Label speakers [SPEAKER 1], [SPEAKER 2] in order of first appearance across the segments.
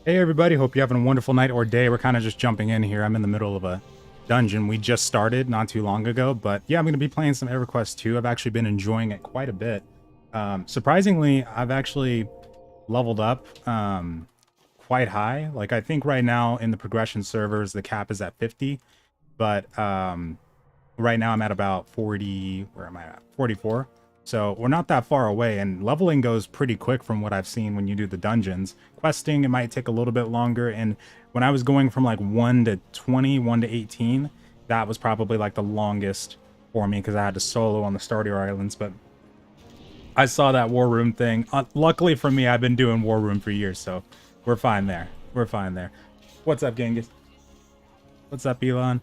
[SPEAKER 1] Hey everybody, hope you're having a wonderful night or day. We're kind of just jumping in here. I'm in the middle of a dungeon. We just started not too long ago, but yeah, I'm going to be playing some EverQuest 2. I've actually been enjoying it quite a bit. Surprisingly, I've actually leveled up quite high. Like I think right now in the progression servers, the cap is at 50, but right now I'm at about 40, where am I at? 44. So we're not that far away, and leveling goes pretty quick from what I've seen when you do the dungeons. Questing, it might take a little bit longer, and when I was going from like 1 to 20, 1 to 18, that was probably like the longest for me because I had to solo on the Stardew Islands, but I saw that War Room thing. Luckily for me, I've been doing War Room for years, so we're fine there. We're fine there. What's up, Genghis? What's up, Elon?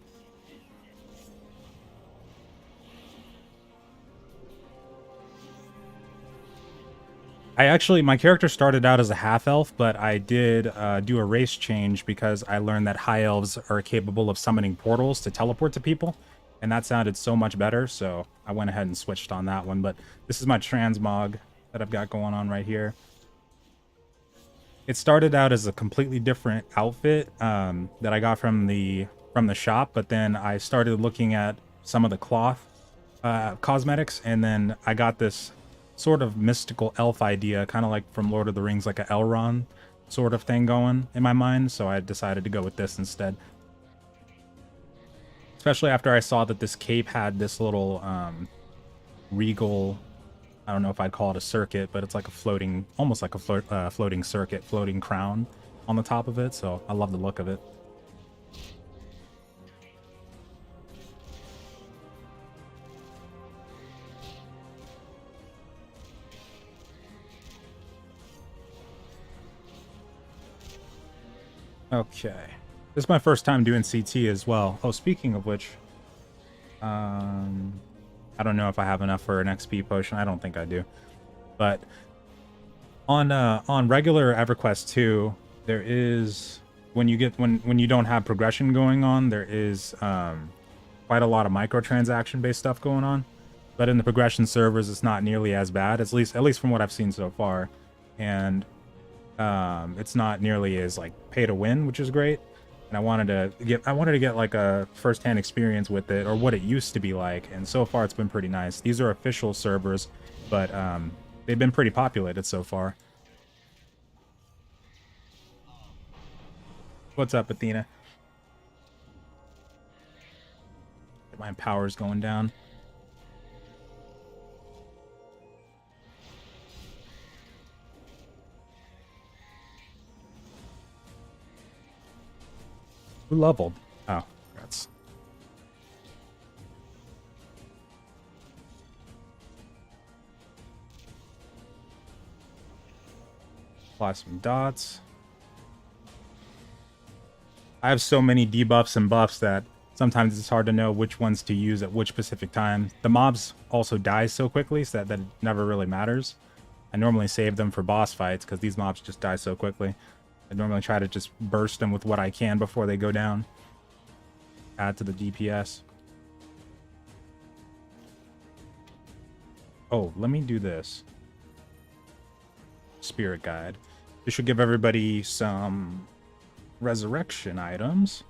[SPEAKER 1] My character started out as a half-elf, but I did do a race change because I learned that high elves are capable of summoning portals to teleport to people, and that sounded so much better, so I went ahead and switched on that one. But this is my transmog that I've got going on right here. It started out as a completely different outfit that I got from the shop, but then I started looking at some of the cloth cosmetics, and then I got this sort of mystical elf idea, kind of like from Lord of the Rings, like a Elrond sort of thing going in my mind, so I decided to go with this instead. Especially after I saw that this cape had this little regal, I don't know if I'd call it a circuit, but it's like a floating, almost like a floating circuit, floating crown on the top of it, so I love the look of it. Okay. This is my first time doing CT as well. Oh, speaking of which, I don't know if I have enough for an XP potion. I don't think I do. But on regular EverQuest 2, there is when you don't have progression going on, there is quite a lot of microtransaction based stuff going on. But in the progression servers, it's not nearly as bad, at least from what I've seen so far. And it's not nearly as like pay to win, which is great. And I wanted to get like a first-hand experience with it, or what it used to be like, and so far it's been pretty nice. These are official servers, but they've been pretty populated so far. What's up, Athena? My power's going down. Who leveled? Oh, congrats. Apply some dots. I have so many debuffs and buffs that sometimes it's hard to know which ones to use at which specific time. The mobs also die so quickly so that it never really matters. I normally save them for boss fights because these mobs just die so quickly. I normally try to just burst them with what I can before they go down. Add to the DPS. Oh, let me do this. Spirit Guide. This should give everybody some resurrection items.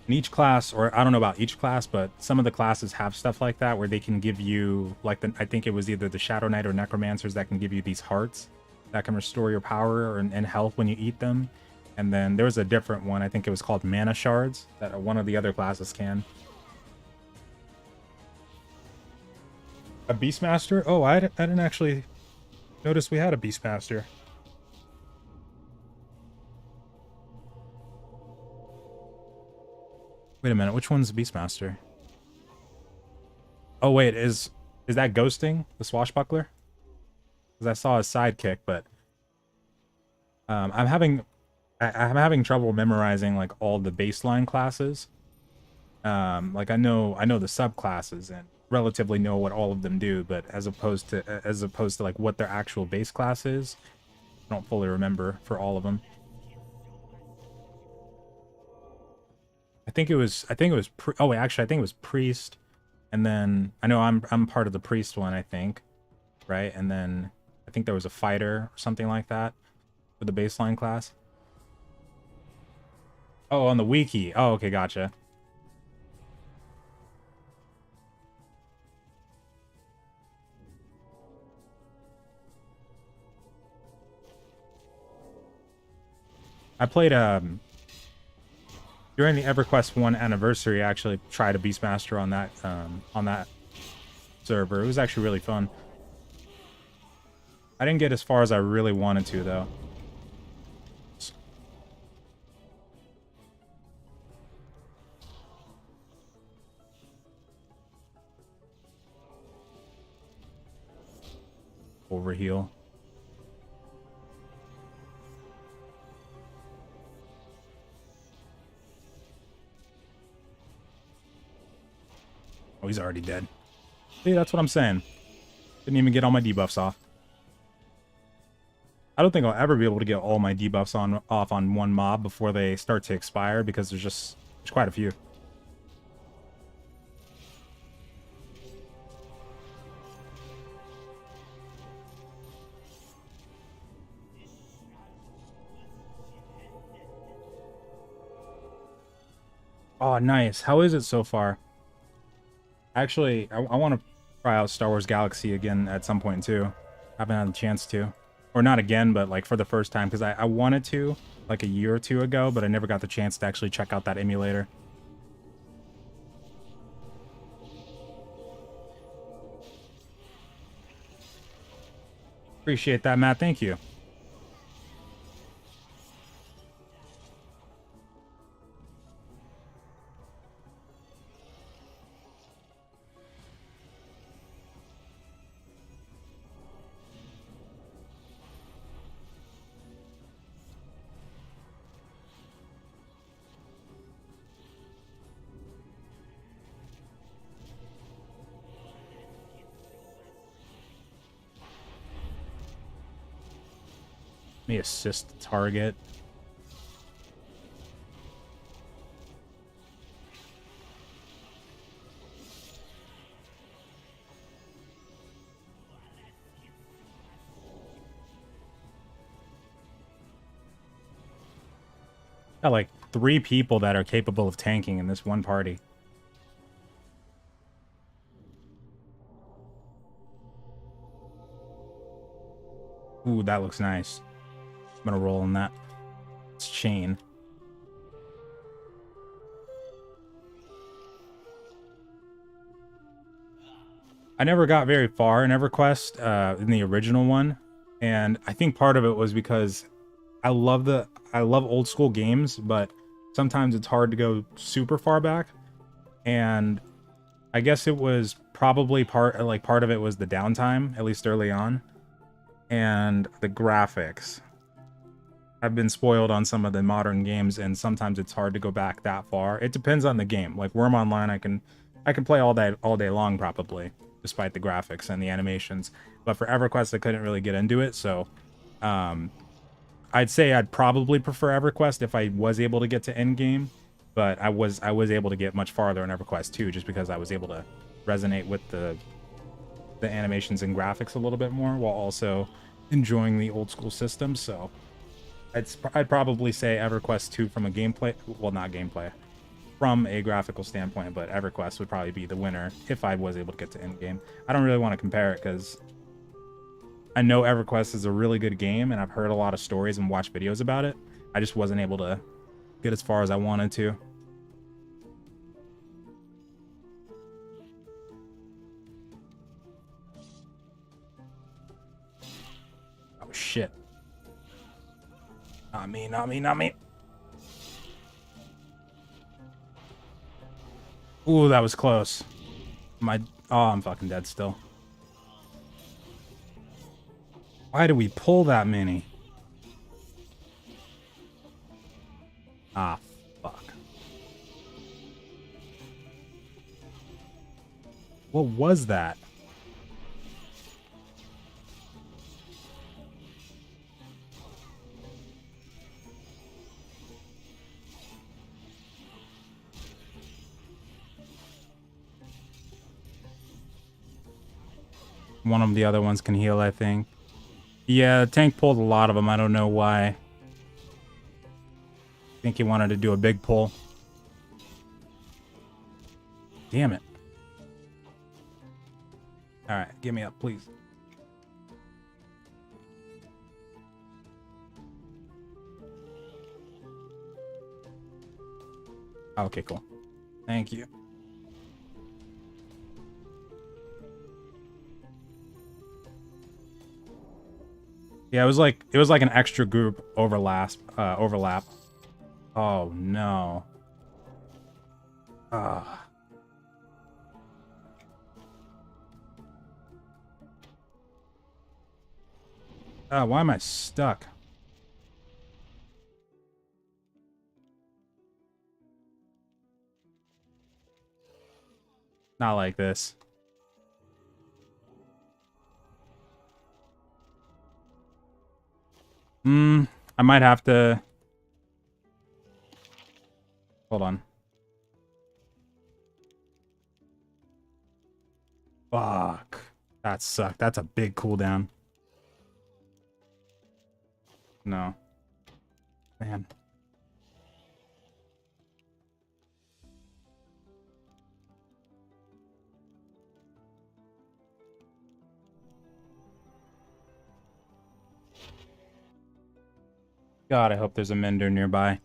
[SPEAKER 1] In each class, or I don't know about each class, but some of the classes have stuff like that where they can give you, like, I think it was either the Shadow Knight or Necromancers that can give you these hearts that can restore your power and health when you eat them. And then there was a different one, I think it was called Mana Shards, that one of the other classes can. A Beastmaster? Oh, I didn't actually notice we had a Beastmaster. Wait a minute, which one's the Beastmaster? Oh wait, is that Ghosting, the Swashbuckler? Because I saw his sidekick, but I'm having trouble memorizing like all the baseline classes. Like I know the subclasses and relatively know what all of them do, but as opposed to like what their actual base class is, I don't fully remember for all of them. I think it was oh wait, actually I think it was Priest, and then I know I'm part of the Priest one, I think, right? And then I think there was a Fighter or something like that for the baseline class. Oh, on the wiki. Oh, okay, gotcha. I played during the EverQuest 1 anniversary. I actually tried a Beastmaster on that server. It was actually really fun. I didn't get as far as I really wanted to, though. Overheal. Oh, he's already dead. See, that's what I'm saying. Didn't even get all my debuffs off. I don't think I'll ever be able to get all my debuffs off on one mob before they start to expire, because there's quite a few. Oh, nice. How is it so far? Actually, I want to try out Star Wars Galaxy again at some point, too. Haven't had a chance to. Or not again, but like for the first time, because I wanted to like a year or two ago, but I never got the chance to actually check out that emulator. Appreciate that, Matt. Thank you. Let me assist the target. Got like 3 people that are capable of tanking in this one party. Ooh, that looks nice. I'm gonna roll on that. It's chain. I never got very far in EverQuest, in the original one, and I think part of it was because I love old school games, but sometimes it's hard to go super far back, and I guess it was probably part of it was the downtime, at least early on, and the graphics. I've been spoiled on some of the modern games, and sometimes it's hard to go back that far. It depends on the game. Like Worm Online, I can play all day long probably, despite the graphics and the animations. But for EverQuest, I couldn't really get into it, so I'd say I'd probably prefer EverQuest if I was able to get to endgame. But I was able to get much farther in EverQuest 2, just because I was able to resonate with the animations and graphics a little bit more, while also enjoying the old school system. So I'd probably say EverQuest 2 from a gameplay, well, not gameplay, from a graphical standpoint, but EverQuest would probably be the winner if I was able to get to endgame. I don't really want to compare it because I know EverQuest is a really good game, and I've heard a lot of stories and watched videos about it. I just wasn't able to get as far as I wanted to. Oh, shit. Not me, not me, not me. Ooh, that was close. I'm fucking dead still. Why do we pull that many? Ah, fuck. What was that? One of the other ones can heal, I think. Yeah, the tank pulled a lot of them. I don't know why. think he wanted to do a big pull. Damn it. Alright, give me up, please. Okay, cool. Thank you. Yeah, it was like an extra group overlap. Oh no. Ah. Why am I stuck? Not like this. I might have to... Hold on. Fuck. That sucked. That's a big cooldown. No. Man. God, I hope there's a mender nearby.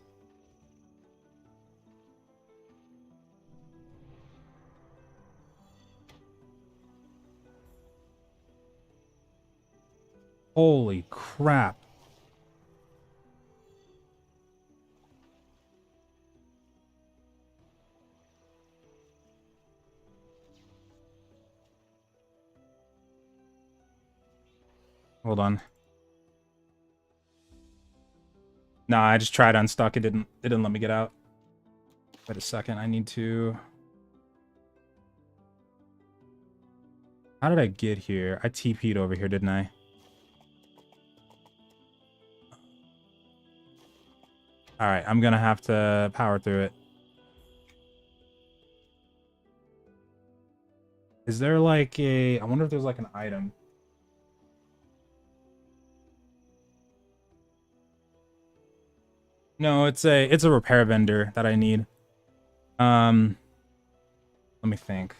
[SPEAKER 1] Holy crap. Hold on. Nah, I just tried to unstuck. It didn't let me get out. Wait a second. I need to... How did I get here? I TP'd over here, didn't I? Alright, I'm gonna have to power through it. Is there like a... I wonder if there's like an item. No, it's a repair vendor that I need. Let me think.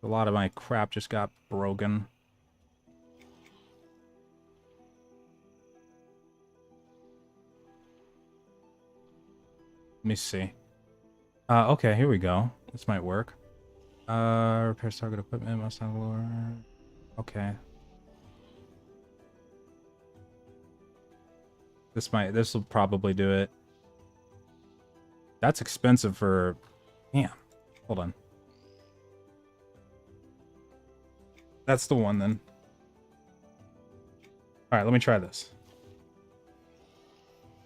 [SPEAKER 1] A lot of my crap just got broken. Let me see. Okay, here we go. This might work. Repair target equipment, must have lower. Okay. This will probably do it. That's expensive for... Damn. Hold on. That's the one then. Alright, let me try this.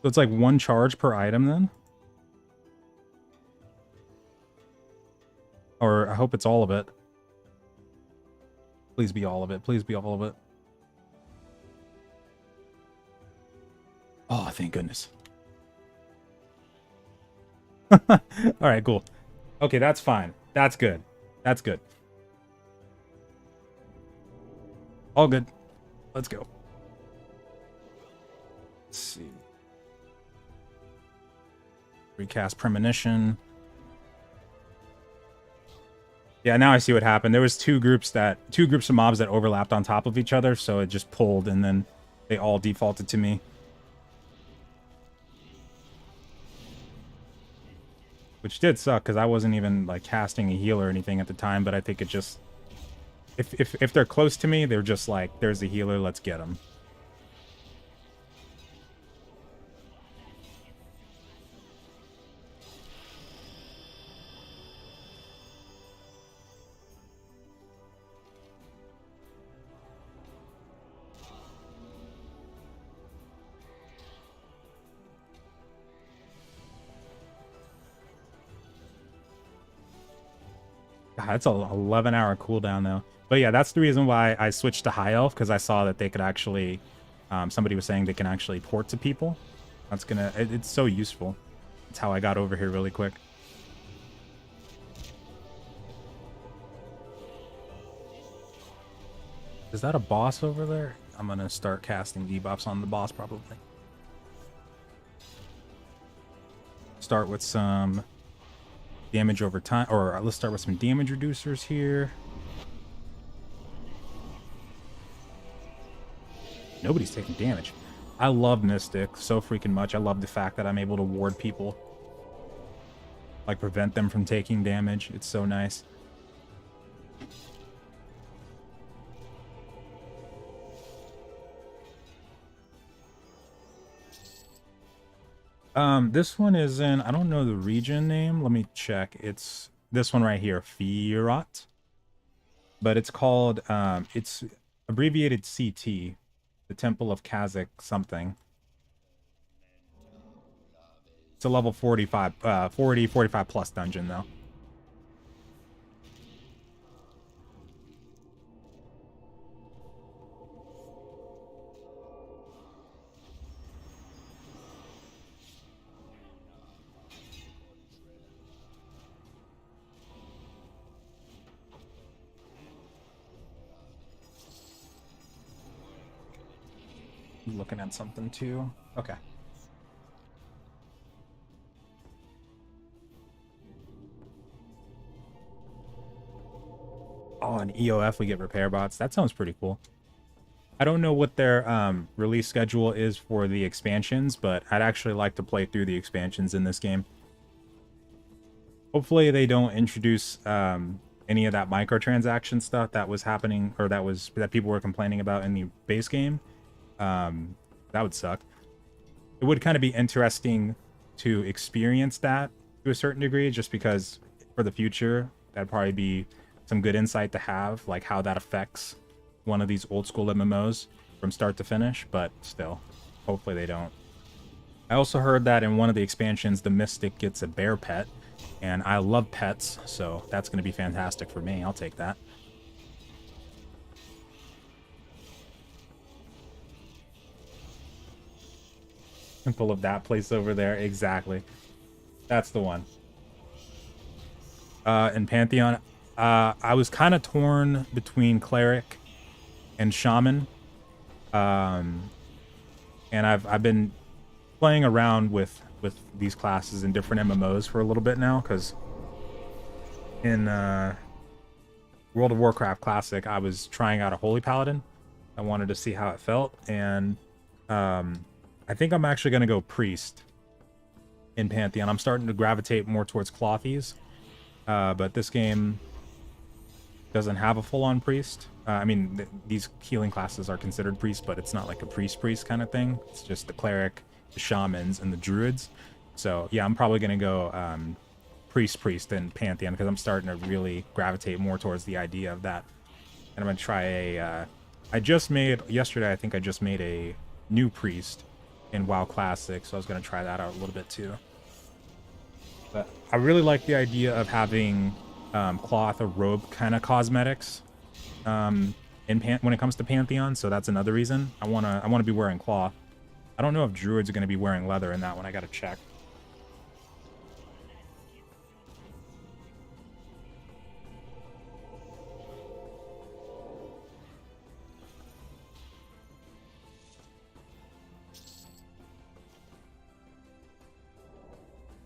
[SPEAKER 1] So it's like 1 charge per item then? Or I hope it's all of it. Please be all of it. Please be all of it. Oh, thank goodness. Alright, cool. Okay, that's fine. That's good. That's good. All good. Let's go. Let's see. Recast premonition. Yeah, now I see what happened. There was two groups of mobs that overlapped on top of each other, so it just pulled and then they all defaulted to me. Which did suck because I wasn't even like casting a heal or anything at the time, but I think it just if they're close to me, they're just like, there's a healer, let's get them. God, that's a 11-hour cooldown though. But yeah, that's the reason why I switched to high elf, because I saw that they could actually, somebody was saying they can actually port to people. That's gonna, it's so useful. That's how I got over here really quick. Is that a boss over there? I'm gonna start casting debuffs on the boss probably. Start with some damage over time, or let's start with some damage reducers here. Nobody's taking damage. I love Mystic so freaking much. I love the fact that I'm able to ward people, like prevent them from taking damage. It's so nice. This one is in, I don't know the region name. Let me check. It's this one right here, Firat. But it's called, it's abbreviated CT, the Temple of Cazic something. It's a level 45, 45 plus dungeon though. Looking at something too. Okay. Oh, an EOF, we get repair bots. That sounds pretty cool. I don't know what their release schedule is for the expansions, but I'd actually like to play through the expansions in this game. Hopefully they don't introduce any of that microtransaction stuff that was happening, or that people were complaining about in the base game. That would suck. It would kind of be interesting to experience that to a certain degree, just because for the future, that'd probably be some good insight to have, like how that affects one of these old school MMOs from start to finish, but still, hopefully they don't. I also heard that in one of the expansions, the Mystic gets a bear pet, and I love pets, so that's going to be fantastic for me. I'll take that. Temple of that place over there, exactly. That's the one. In Pantheon, I was kind of torn between Cleric and Shaman. And I've been playing around with these classes in different MMOs for a little bit now, because in World of Warcraft Classic, I was trying out a Holy Paladin. I wanted to see how it felt, and I think I'm actually going to go Priest in Pantheon. I'm starting to gravitate more towards Clothies, but this game doesn't have a full-on Priest. I mean, these healing classes are considered Priests, but it's not like a Priest kind of thing. It's just the Cleric, the Shamans, and the Druids. So, yeah, I'm probably going to go Priest in Pantheon, because I'm starting to really gravitate more towards the idea of that. And I'm going to try a... yesterday, I think I just made a new Priest in WoW Classic, so I was going to try that out a little bit too. But I really like the idea of having cloth or robe kind of cosmetics when it comes to Pantheon, so that's another reason. I want to be wearing cloth. I don't know if Druids are going to be wearing leather in that one. I got to check.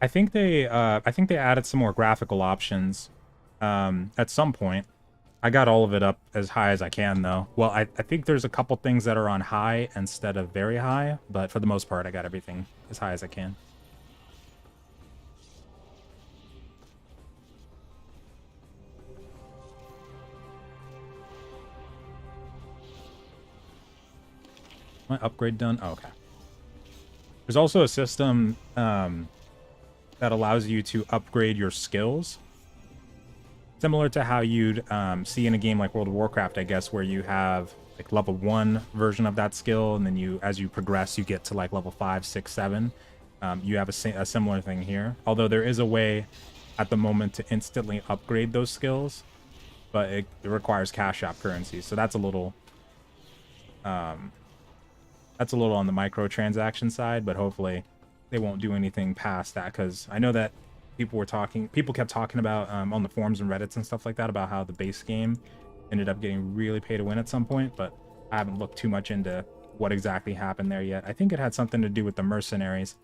[SPEAKER 1] I think they added some more graphical options at some point. I got all of it up as high as I can, though. Well, I think there's a couple things that are on high instead of very high, but for the most part, I got everything as high as I can. My upgrade done? Oh, okay. There's also a system that allows you to upgrade your skills, similar to how you'd see in a game like World of Warcraft, I guess, where you have like level 1 version of that skill, and then as you progress, you get to like level 5, 6, 7. You have a similar thing here, although there is a way at the moment to instantly upgrade those skills, but it requires cash app currency, so that's a little on the microtransaction side, but hopefully they won't do anything past that, because I know that people kept talking about on the forums and Reddits and stuff like that about how the base game ended up getting really pay to win at some point, but I haven't looked too much into what exactly happened there yet. I think it had something to do with the mercenaries.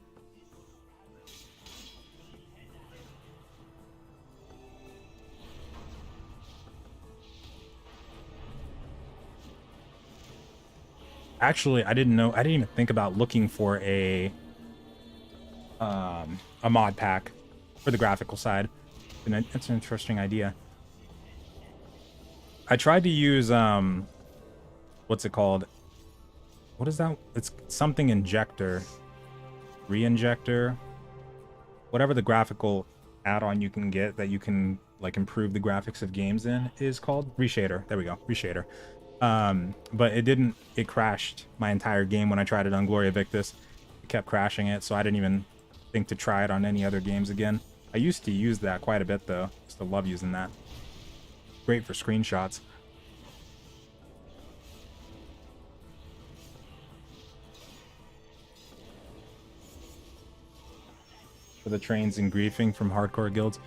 [SPEAKER 1] Actually, I didn't even think about looking for a mod pack for the graphical side. And that's an interesting idea. I tried to use what's it called? What is that? It's something injector, re-injector, whatever the graphical add-on you can get that you can like improve the graphics of games in is called reshader. There we go, reshader. But it crashed my entire game when I tried it on Gloria Victis. It kept crashing it, so I didn't even think to try it on any other games again. I used to use that quite a bit though. Used to love using that. Great for screenshots. For the trains and griefing from hardcore guilds.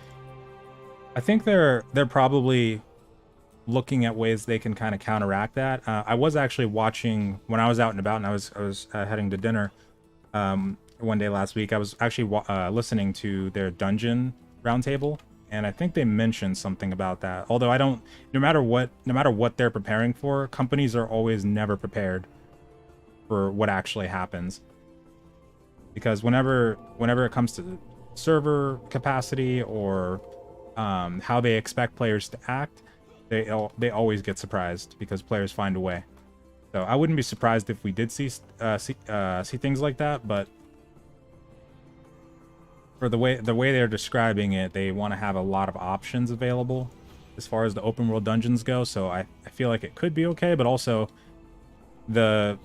[SPEAKER 1] I think they're probably looking at ways they can kind of counteract that. I was actually watching when I was out and about, and I was heading to dinner one day last week. I was actually listening to their dungeon roundtable, and I think they mentioned something about that. Although I don't, no matter what they're preparing for, companies are always never prepared for what actually happens. Because whenever it comes to server capacity or how they expect players to act, they always get surprised because players find a way. So I wouldn't be surprised if we did see things like that, but for the way they're describing it, they want to have a lot of options available as far as the open world dungeons go. So I feel like it could be okay, but also the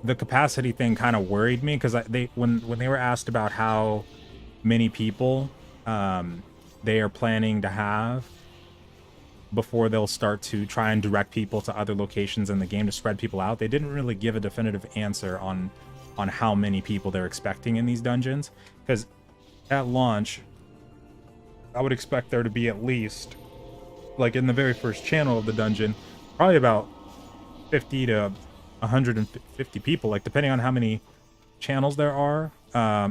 [SPEAKER 1] capacity thing kind of worried me because when they were asked about how many people they are planning to have before they'll start to try and direct people to other locations in the game to spread people out, they didn't really give a definitive answer on how many people they're expecting in these dungeons. Because at launch, I would expect there to be at least, like in the very first channel of the dungeon, probably about 50 to 150 people, like depending on how many channels there are,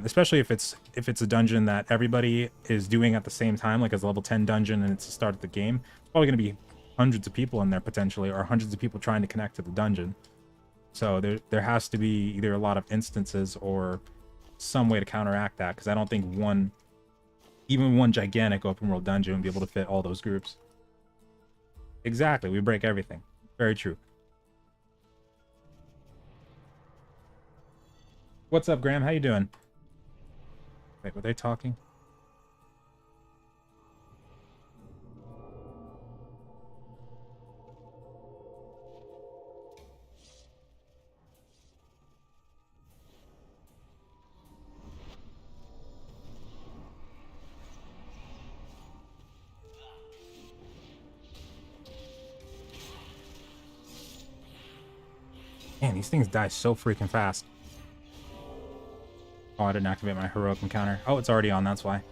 [SPEAKER 1] especially if it's a dungeon that everybody is doing at the same time, like as a level 10 dungeon and it's the start of the game. It's probably going to be hundreds of people in there potentially, or hundreds of people trying to connect to the dungeon. So there has to be either a lot of instances or some way to counteract that, because I don't think even one gigantic open world dungeon would be able to fit all those groups. Exactly, we break everything. Very true. What's up, Graham? How you doing? Wait, were they talking? Man, these things die so freaking fast. Oh, I didn't activate my heroic encounter. Oh, it's already on, that's why.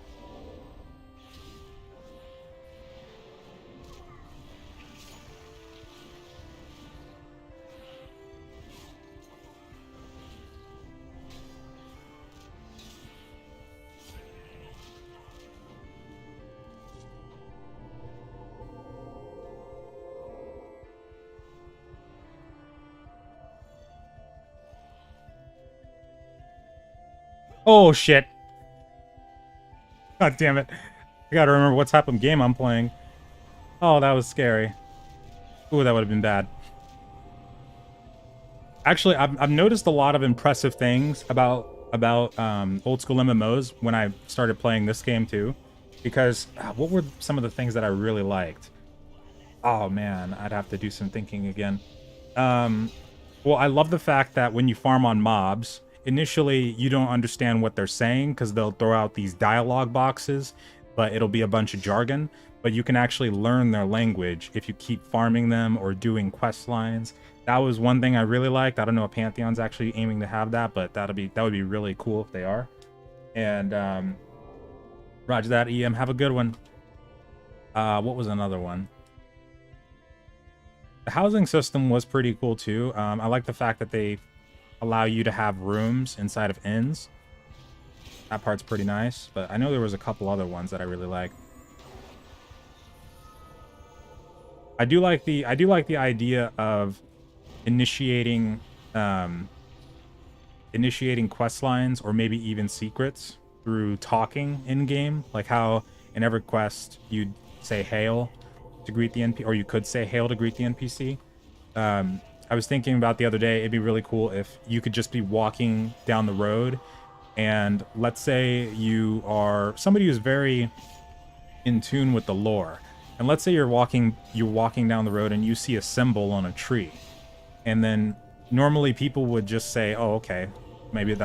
[SPEAKER 1] Oh, shit. God damn it. I gotta remember what type of game I'm playing. Oh, that was scary. Ooh, that would have been bad. Actually, I've noticed a lot of impressive things about old school MMOs when I started playing this game too. Because what were some of the things that I really liked? Oh man, I'd have to do some thinking again. Well, I love the fact that when you farm on mobs, initially you don't understand what they're saying because they'll throw out these dialogue boxes, but it'll be a bunch of jargon. But you can actually learn their language if you keep farming them or doing quest lines. That was one thing I really liked. I don't know if Pantheon's actually aiming to have that, but that would be really cool if they are. And roger that, EM. Have a good one. What was another one? The housing system was pretty cool too. I like the fact that they allow you to have rooms inside of inns. That part's pretty nice, but I know there was a couple other ones that I really like. I do like the idea of initiating quest lines or maybe even secrets through talking in game, like how in EverQuest you'd say hail to greet the NPC, or you could say hail to greet the NPC. I was thinking about the other day, it'd be really cool if you could just be walking down the road, and let's say you are somebody who's very in tune with the lore, and let's say you're walking down the road and you see a symbol on a tree, and then normally people would just say, oh, okay, maybe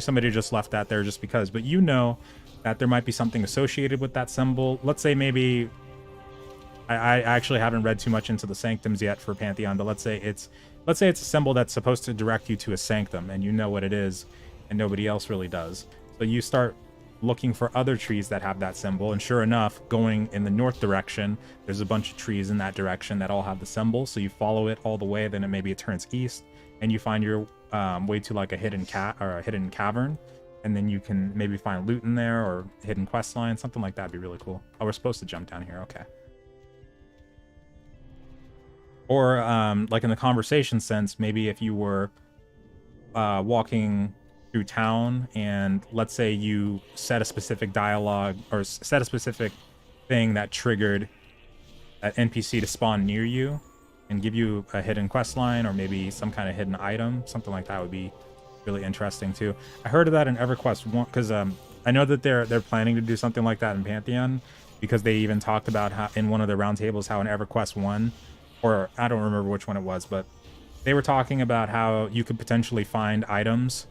[SPEAKER 1] somebody just left that there just because, but you know that there might be something associated with that symbol. Let's say maybe I actually haven't read too much into the sanctums yet for Pantheon, but let's say it's a symbol that's supposed to direct you to a sanctum, and you know what it is, and nobody else really does. So you start looking for other trees that have that symbol, and sure enough, going in the north direction, there's a bunch of trees in that direction that all have the symbol. So you follow it all the way, then maybe it turns east, and you find your way to like a hidden cavern, and then you can maybe find loot in there or hidden quest line, something like that would be really cool. Oh, we're supposed to jump down here, okay. Or like in the conversation sense, maybe if you were walking through town and let's say you set a specific dialogue or set a specific thing that triggered an NPC to spawn near you and give you a hidden quest line or maybe some kind of hidden item, something like that would be really interesting too. I heard of that in EverQuest 1 because I know that they're planning to do something like that in Pantheon, because they even talked about how in one of their roundtables how in EverQuest 1, or I don't remember which one it was, but they were talking about how you could potentially find items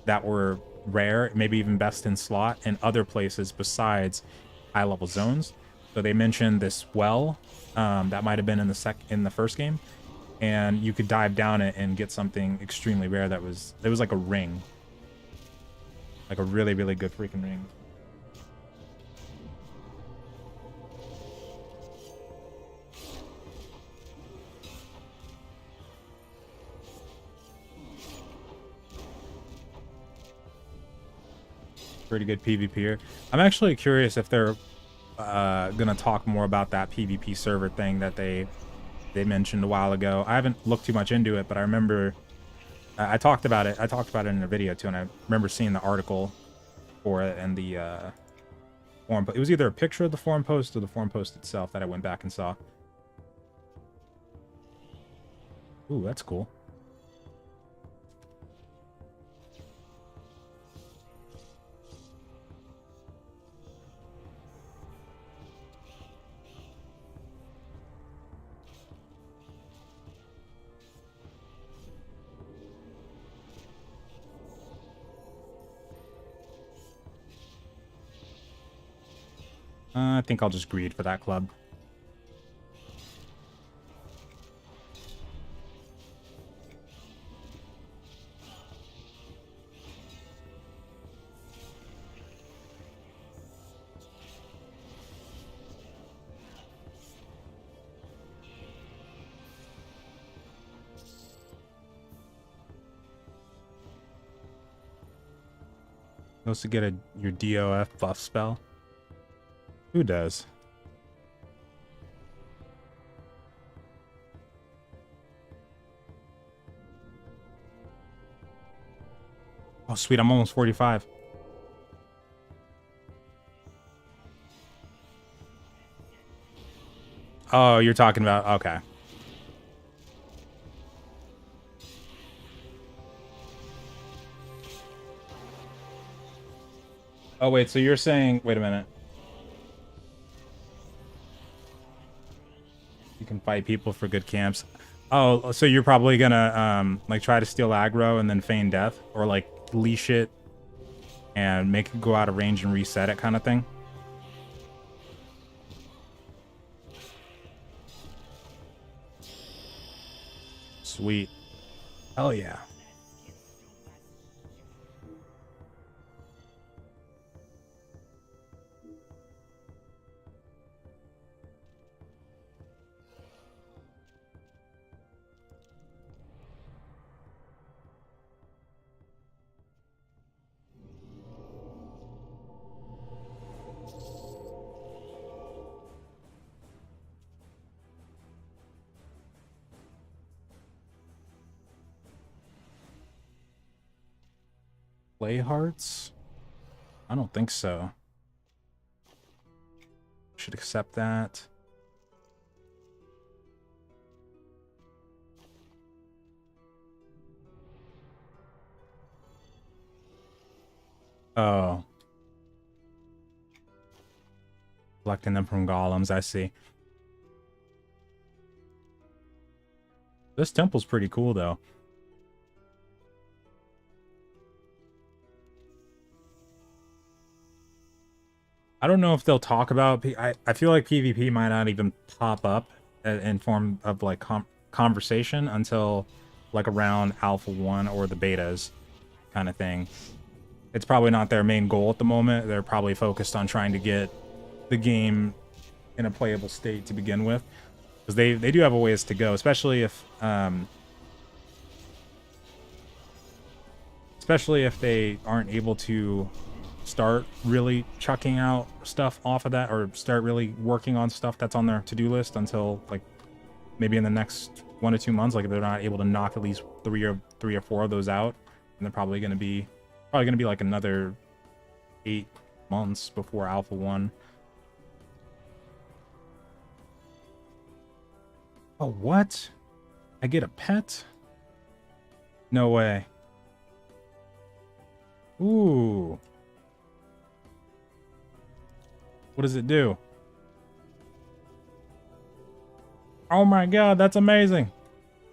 [SPEAKER 1] that were rare, maybe even best in slot, in other places besides high-level zones. So they mentioned this well that might have been in the first game, and you could dive down it and get something extremely rare that was like a ring, like a really, really good freaking ring. Pretty good PvPer. I'm actually curious if they're gonna talk more about that PvP server thing that they mentioned a while ago. I haven't looked too much into it, but I remember I talked about it. I talked about it in a video too, and I remember seeing the article for it and the forum. It was either a picture of the forum post or the forum post itself that I went back and saw. Ooh, that's cool. I think I'll just greed for that club. Supposed to get your DOF buff spell. Who does? Oh, sweet. I'm almost 45. Oh, you're talking about... Okay. Oh, wait. So you're saying... Wait a minute. You can fight people for good camps. Oh, so you're probably gonna like try to steal aggro and then feign death, or like leash it and make it go out of range and reset it, kind of thing. Sweet. Hell yeah. Play hearts? I don't think so. Should accept that. Oh. Collecting them from golems, I see. This temple's pretty cool, though. I don't know if they'll talk about... I feel like PvP might not even pop up in form of, like, conversation until, like, around Alpha 1 or the betas kind of thing. It's probably not their main goal at the moment. They're probably focused on trying to get the game in a playable state to begin with. Because they do have a ways to go, especially if they aren't able to start really chucking out stuff off of that, or start really working on stuff that's on their to-do list until like maybe in the next 1 to 2 months. Like if they're not able to knock at least three or four of those out, and they're probably gonna be like another 8 months before Alpha 1. Oh, what? I get a pet? No way. Ooh. What does it do? Oh my god, that's amazing.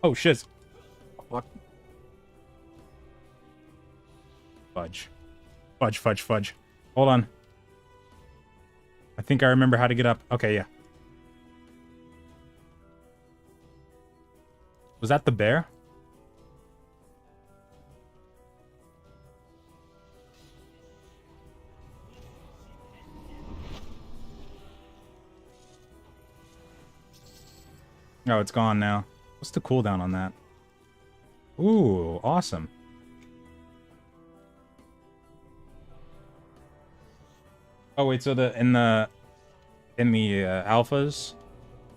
[SPEAKER 1] Oh shit. What? Fudge. Fudge, fudge, fudge. Hold on. I think I remember how to get up. Okay, yeah. Was that the bear? Oh, it's gone now. What's the cooldown on that? Ooh, awesome. Oh wait, so in the alphas,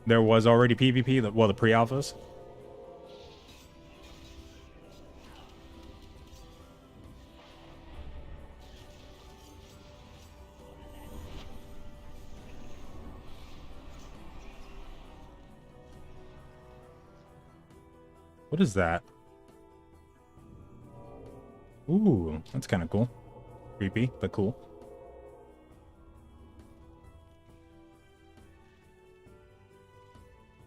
[SPEAKER 1] there was already PvP. Well, the pre-alphas. What is that? Ooh, that's kind of cool. Creepy, but cool.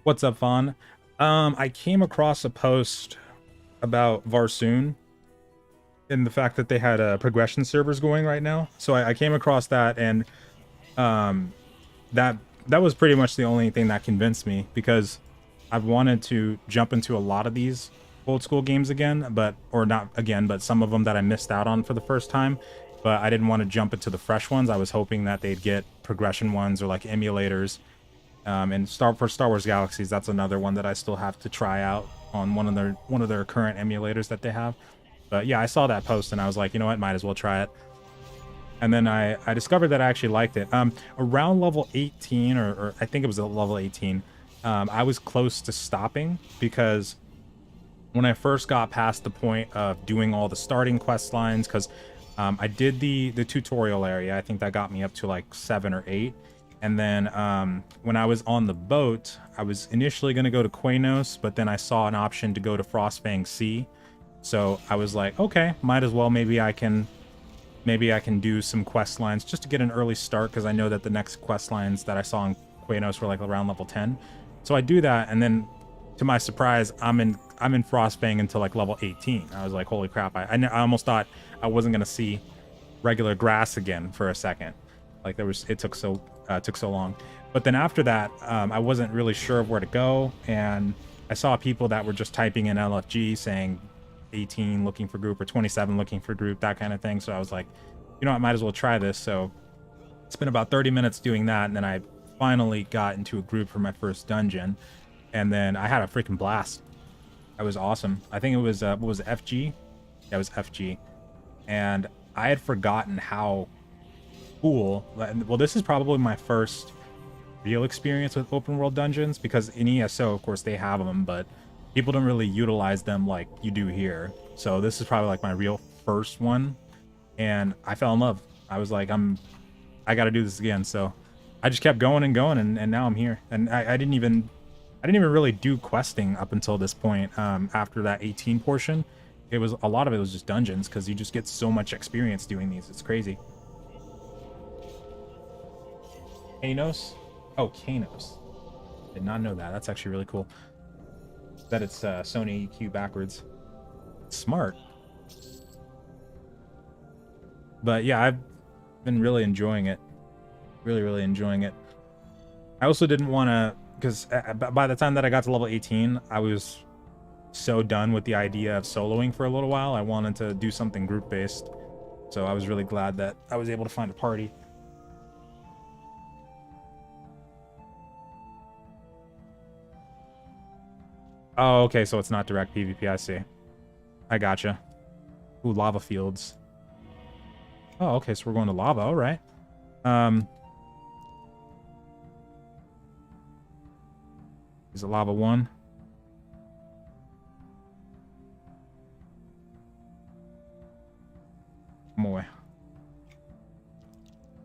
[SPEAKER 1] What's up, Vaughn? I came across a post about Varsoon and the fact that they had progression servers going right now. So I came across that, and that was pretty much the only thing that convinced me, because I've wanted to jump into a lot of these old school games again, but some of them that I missed out on for the first time. But I didn't want to jump into the fresh ones. I was hoping that they'd get progression ones or like emulators. And for Star Wars Galaxies, that's another one that I still have to try out on one of their current emulators that they have. But yeah, I saw that post and I was like, you know what, might as well try it. And then I discovered that I actually liked it. Around level 18, or I think it was a level 18, I was close to stopping, because when I first got past the point of doing all the starting quest lines, because I did the tutorial area, I think that got me up to like 7 or 8. And then when I was on the boat, I was initially going to go to Quanos, but then I saw an option to go to Frostfang Sea. So I was like, okay, might as well, maybe I can do some quest lines just to get an early start, because I know that the next quest lines that I saw in Quanos were like around level 10. So I do that, and then to my surprise, I'm in Frostfang until like level 18. I was like, holy crap, I almost thought I wasn't going to see regular grass again for a second. Like it took so long. But then after that, I wasn't really sure of where to go, and I saw people that were just typing in LFG saying 18 looking for group or 27 looking for group, that kind of thing. So I was like, you know, I might as well try this. So it's been about 30 minutes doing that, and then I finally got into a group for my first dungeon, and then I had a freaking blast. That was awesome. I think it was what was it, FG? Yeah, it was FG. And I had forgotten how cool. Well, this is probably my first real experience with open world dungeons, because in ESO, of course, they have them, but people don't really utilize them like you do here. So this is probably like my real first one. and I fell in love. I was like, I got to do this again. So I just kept going and going, and now I'm here. And I didn't even really do questing up until this point. After that 18 portion, it was a lot of it was just dungeons, because you just get so much experience doing these. It's crazy. Kanos? Oh, Kanos. Did not know that. That's actually really cool. That it's Sony EQ backwards. Smart. But yeah, I've been really enjoying it. Really enjoying it. I also didn't want to, because by the time that I got to level 18, I was so done with the idea of soloing for a little while. I wanted to do something group-based. So I was really glad that I was able to find a party. Oh, okay, so it's not direct PvP, I see. I gotcha. Ooh, lava fields. Oh, okay, so we're going to lava, all right. Is it lava 1? Boy.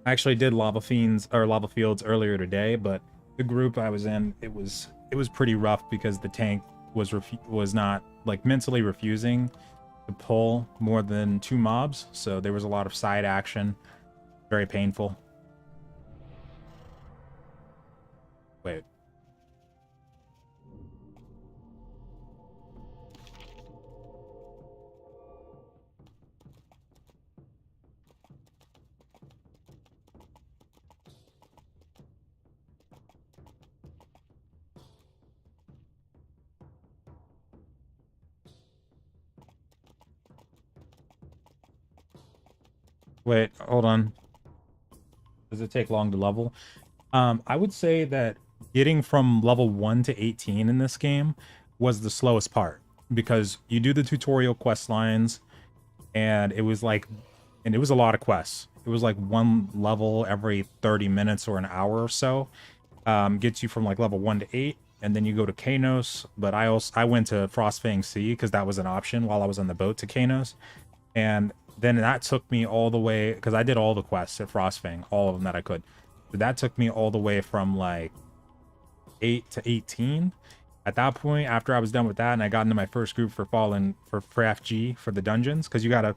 [SPEAKER 1] I actually did lava fields earlier today, but the group I was in, it was pretty rough because the tank was not, like, mentally refusing to pull more than 2 mobs, so there was a lot of side action. Very painful. Wait. Wait, hold on. Does it take long to level? I would say that getting from level 1 to 18 in this game was the slowest part, because you do the tutorial quest lines, and it was a lot of quests. It was like 1 level every 30 minutes or an hour or so. Gets you from like level 1 to 8, and then you go to Kanos. But I went to Frostfang Sea because that was an option while I was on the boat to Kanos, and then that took me all the way, because I did all the quests at Frostfang, all of them that I could. But that took me all the way from like 8 to 18. At that point, after I was done with that, and I got into my first group for FG for the dungeons, because you gotta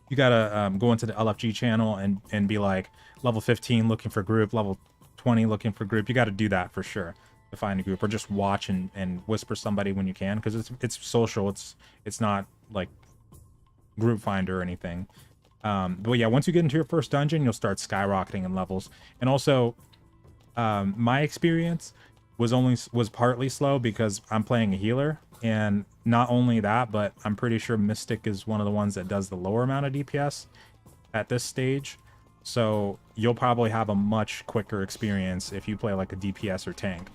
[SPEAKER 1] go into the LFG channel and be like level 15 looking for group, level 20 looking for group. You got to do that for sure to find a group, or just watch and whisper somebody when you can, because it's social. It's not like group finder or anything. But yeah, once you get into your first dungeon, you'll start skyrocketing in levels. And also, my experience was partly slow because I'm playing a healer, and not only that, but I'm pretty sure Mystic is one of the ones that does the lower amount of DPS at this stage. So you'll probably have a much quicker experience if you play like a DPS or tank.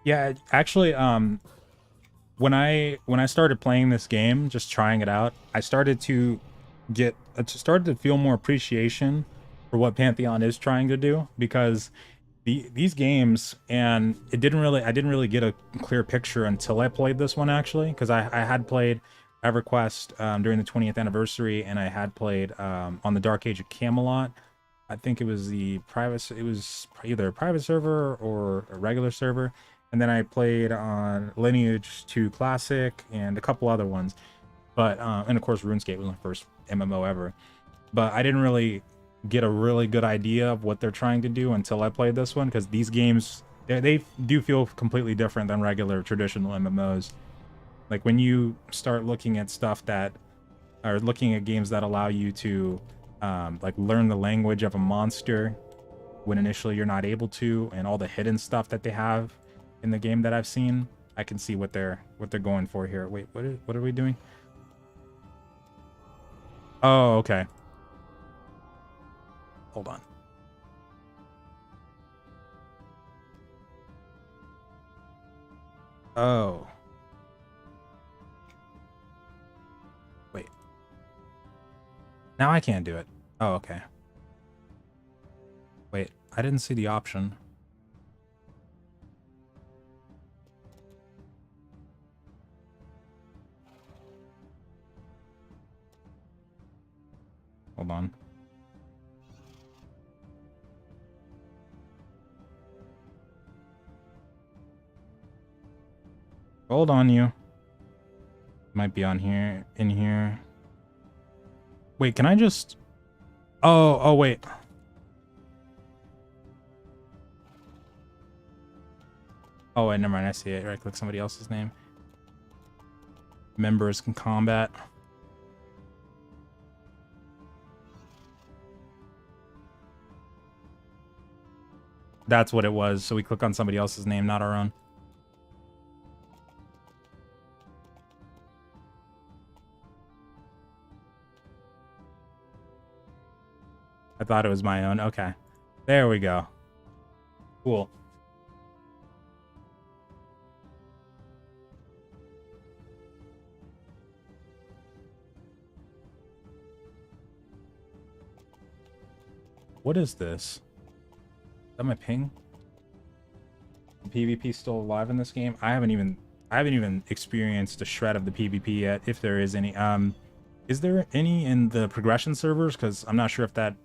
[SPEAKER 1] Yeah, actually, when I started playing this game, just trying it out, I started to feel more appreciation for what Pantheon is trying to do, because these games, and I didn't really get a clear picture until I played this one, actually, because I had played EverQuest during the 20th anniversary, and I had played on the Dark Age of Camelot. I think it was either a private server or a regular server. And then I played on Lineage 2 Classic and a couple other ones. But, and of course, RuneScape was my first MMO ever. But I didn't really get a really good idea of what they're trying to do until I played this one, because these games, they do feel completely different than regular traditional MMOs. Like when you start looking at stuff that are looking at games that allow you to like learn the language of a monster when initially you're not able to, and all the hidden stuff that they have in the game that I've seen, I can see what they're going for here. Wait, what are we doing? Oh, okay. Hold on. Oh. Wait. Now I can't do it. Oh, okay. Wait, I didn't see the option. Hold on. Hold on, you. Might be on here, in here. Wait, can I just... Oh, wait. Oh, wait, never mind. I see it. Right click somebody else's name. Members can combat. That's what it was. So we click on somebody else's name, not our own. I thought it was my own. Okay. There we go. Cool. What is this? Is that my ping? PvP still alive in this game? I haven't even experienced a shred of the PvP yet, if there is any. Is there any in the progression servers? Because I'm not sure if that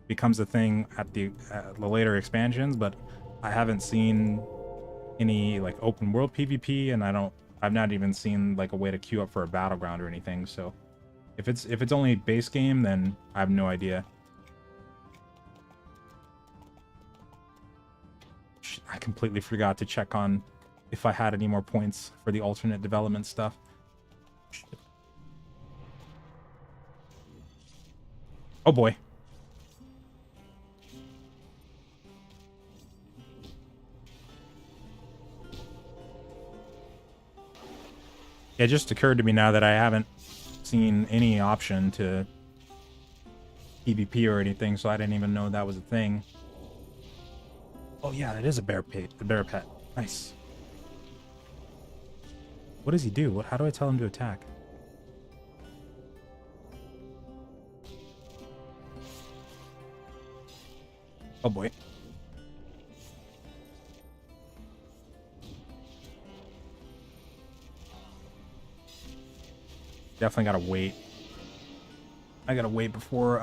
[SPEAKER 1] becomes a thing at the later expansions, but I haven't seen any like open world PvP, and I've not even seen like a way to queue up for a battleground or anything. So if it's only base game, then I have no idea. I completely forgot to check on if I had any more points for the alternate development stuff. Oh boy. It just occurred to me now that I haven't seen any option to PvP or anything, so I didn't even know that was a thing. Oh yeah, that is a bear pet. The bear pet. Nice. What does he do? How do I tell him to attack? Oh boy. Definitely gotta wait. I gotta wait before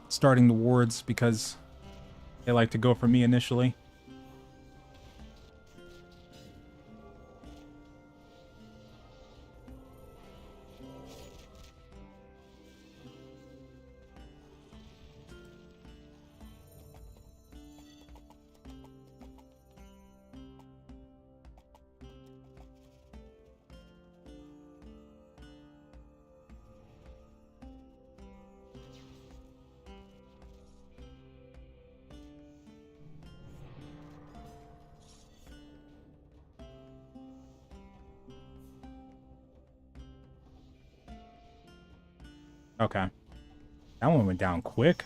[SPEAKER 1] starting the wards because they like to go for me initially. Okay. That one went down quick.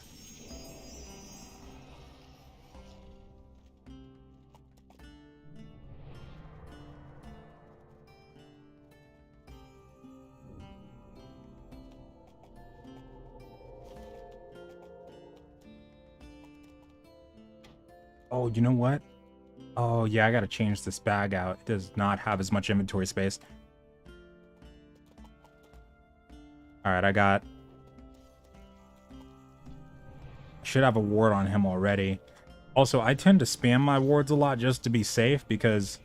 [SPEAKER 1] Oh, you know what? Oh, yeah, I gotta change this bag out. It does not have as much inventory space. Alright, I should have a ward on him already. Also, I tend to spam my wards a lot just to be safe because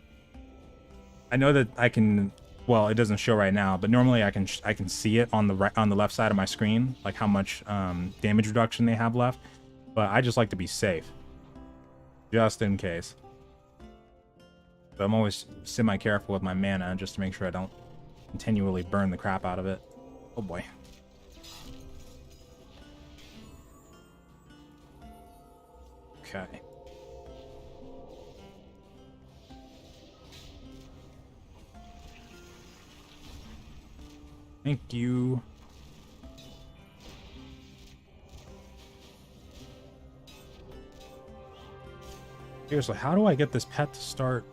[SPEAKER 1] I know that I can, well, it doesn't show right now, but normally I can see it on the left side of my screen, like how much damage reduction they have left. But I just like to be safe, just in case. So I'm always semi-careful with my mana just to make sure I don't continually burn the crap out of it. Oh boy. Okay. Thank you. Seriously, how do I get this pet to start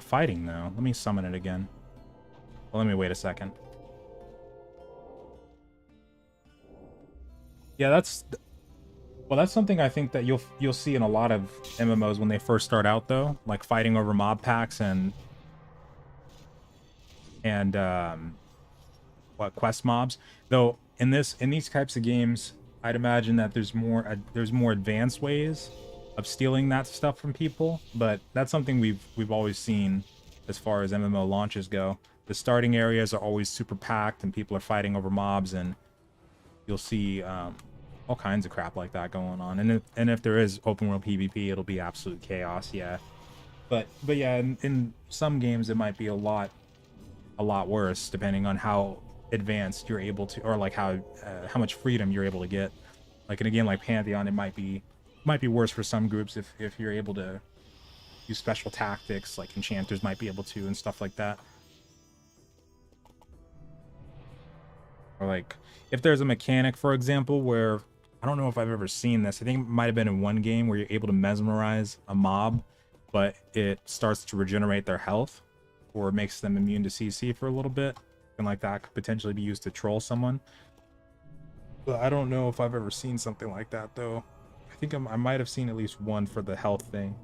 [SPEAKER 1] fighting though? Let me summon it again. Well, let me wait a second. Yeah, that's something I think that you'll see in a lot of MMOs when they first start out though, like fighting over mob packs and what quest mobs. Though in these types of games, I'd imagine that there's more advanced ways of stealing that stuff from people, but that's something we've always seen as far as MMO launches go. The starting areas are always super packed and people are fighting over mobs, and you'll see all kinds of crap like that going on. And if there is open world PvP, it'll be absolute chaos, yeah. But yeah, in some games it might be a lot worse depending on how advanced you're able to, or like how much freedom you're able to get. Like in a game like Pantheon, it might be worse for some groups if you're able to use special tactics, like enchanters might be able to, and stuff like that. Or like if there's a mechanic, for example, where I don't know if I've ever seen this. I think it might have been in one game where you're able to mesmerize a mob, but it starts to regenerate their health or makes them immune to CC for a little bit. And like that could potentially be used to troll someone. But I don't know if I've ever seen something like that though. I think I might have seen at least one for the health thing.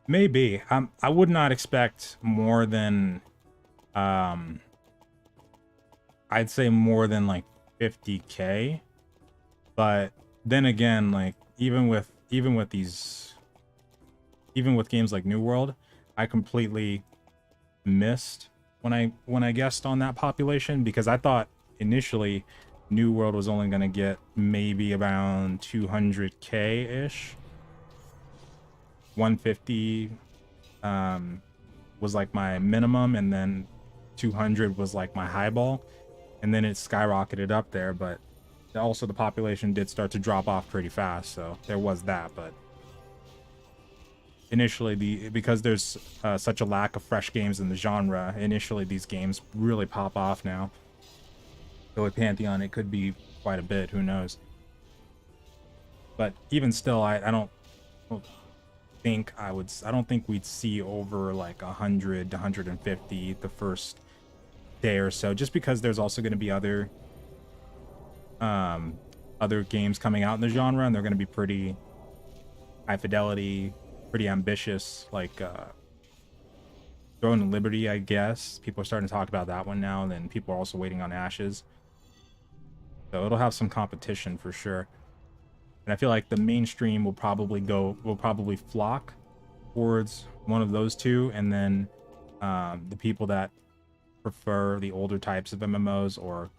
[SPEAKER 1] Maybe. I would not expect more than I'd say more than like 50k. But then again, like even with games like New World, I completely missed when I guessed on that population, because I thought initially New World was only going to get maybe around 200k ish. 150 was like my minimum, and then 200 was like my highball, and then it skyrocketed up there. But also the population did start to drop off pretty fast, so there was that. But initially, because there's such a lack of fresh games in the genre, initially these games really pop off now. So with Pantheon, it could be quite a bit, who knows. But even still, I don't think we'd see over like 100 to 150 the first day or so, just because there's also going to be other games coming out in the genre, and they're going to be pretty high fidelity, pretty ambitious, like Throne and Liberty, I guess. People are starting to talk about that one now, and then people are also waiting on Ashes. So it'll have some competition for sure. And I feel like the mainstream will probably flock towards one of those two, and then the people that prefer the older types of MMOs or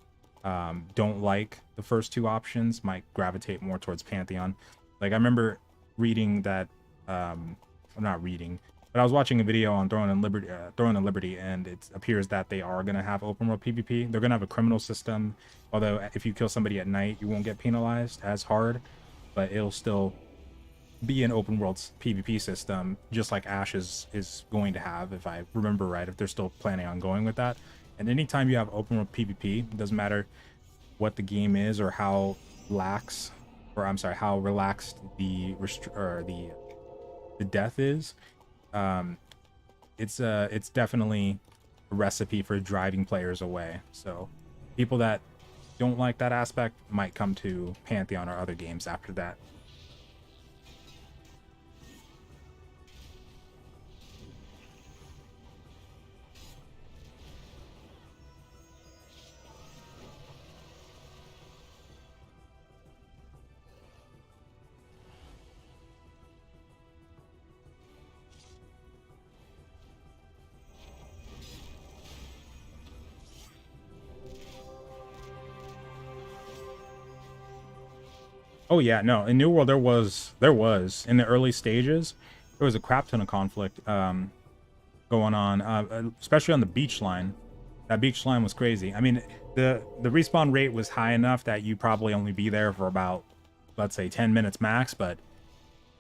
[SPEAKER 1] don't like the first two options might gravitate more towards Pantheon. Like I remember reading that, I'm not reading, but I was watching a video on Throne and Liberty, and it appears that they are going to have open world PvP. They're going to have a criminal system, although if you kill somebody at night, you won't get penalized as hard, but it'll still be an open world PvP system, just like Ashes is going to have, if I remember right, if they're still planning on going with that. And anytime you have open world PvP, it doesn't matter what the game is or how relaxed the death is. It's definitely a recipe for driving players away. So people that don't like that aspect might come to Pantheon or other games after that. Oh yeah, no, in New World there was in the early stages there was a crap ton of conflict going on, especially on the beach line. That beach line was crazy. I mean, the respawn rate was high enough that you probably only be there for about, let's say, 10 minutes max, but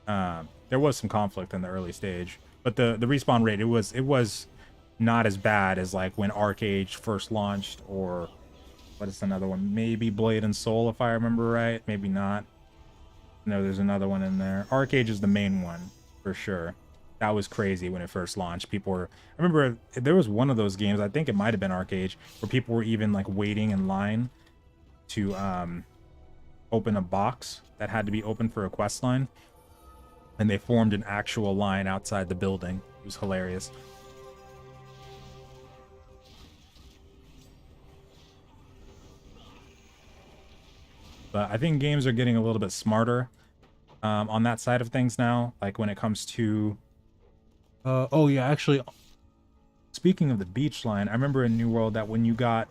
[SPEAKER 1] there was some conflict in the early stage. But the respawn rate, it was not as bad as like when Arcade first launched, or what is another one? Maybe Blade and Soul, if I remember right. Maybe not. No, there's another one in there. Arcade is the main one for sure. That was crazy when it first launched. People were, I remember there was one of those games, I think it might have been Arcade, where people were even like waiting in line to open a box that had to be opened for a quest line, and they formed an actual line outside the building. It was hilarious. But I think games are getting a little bit smarter on that side of things now. Like when it comes to, oh yeah, actually, speaking of the beach line, I remember in New World that when you got,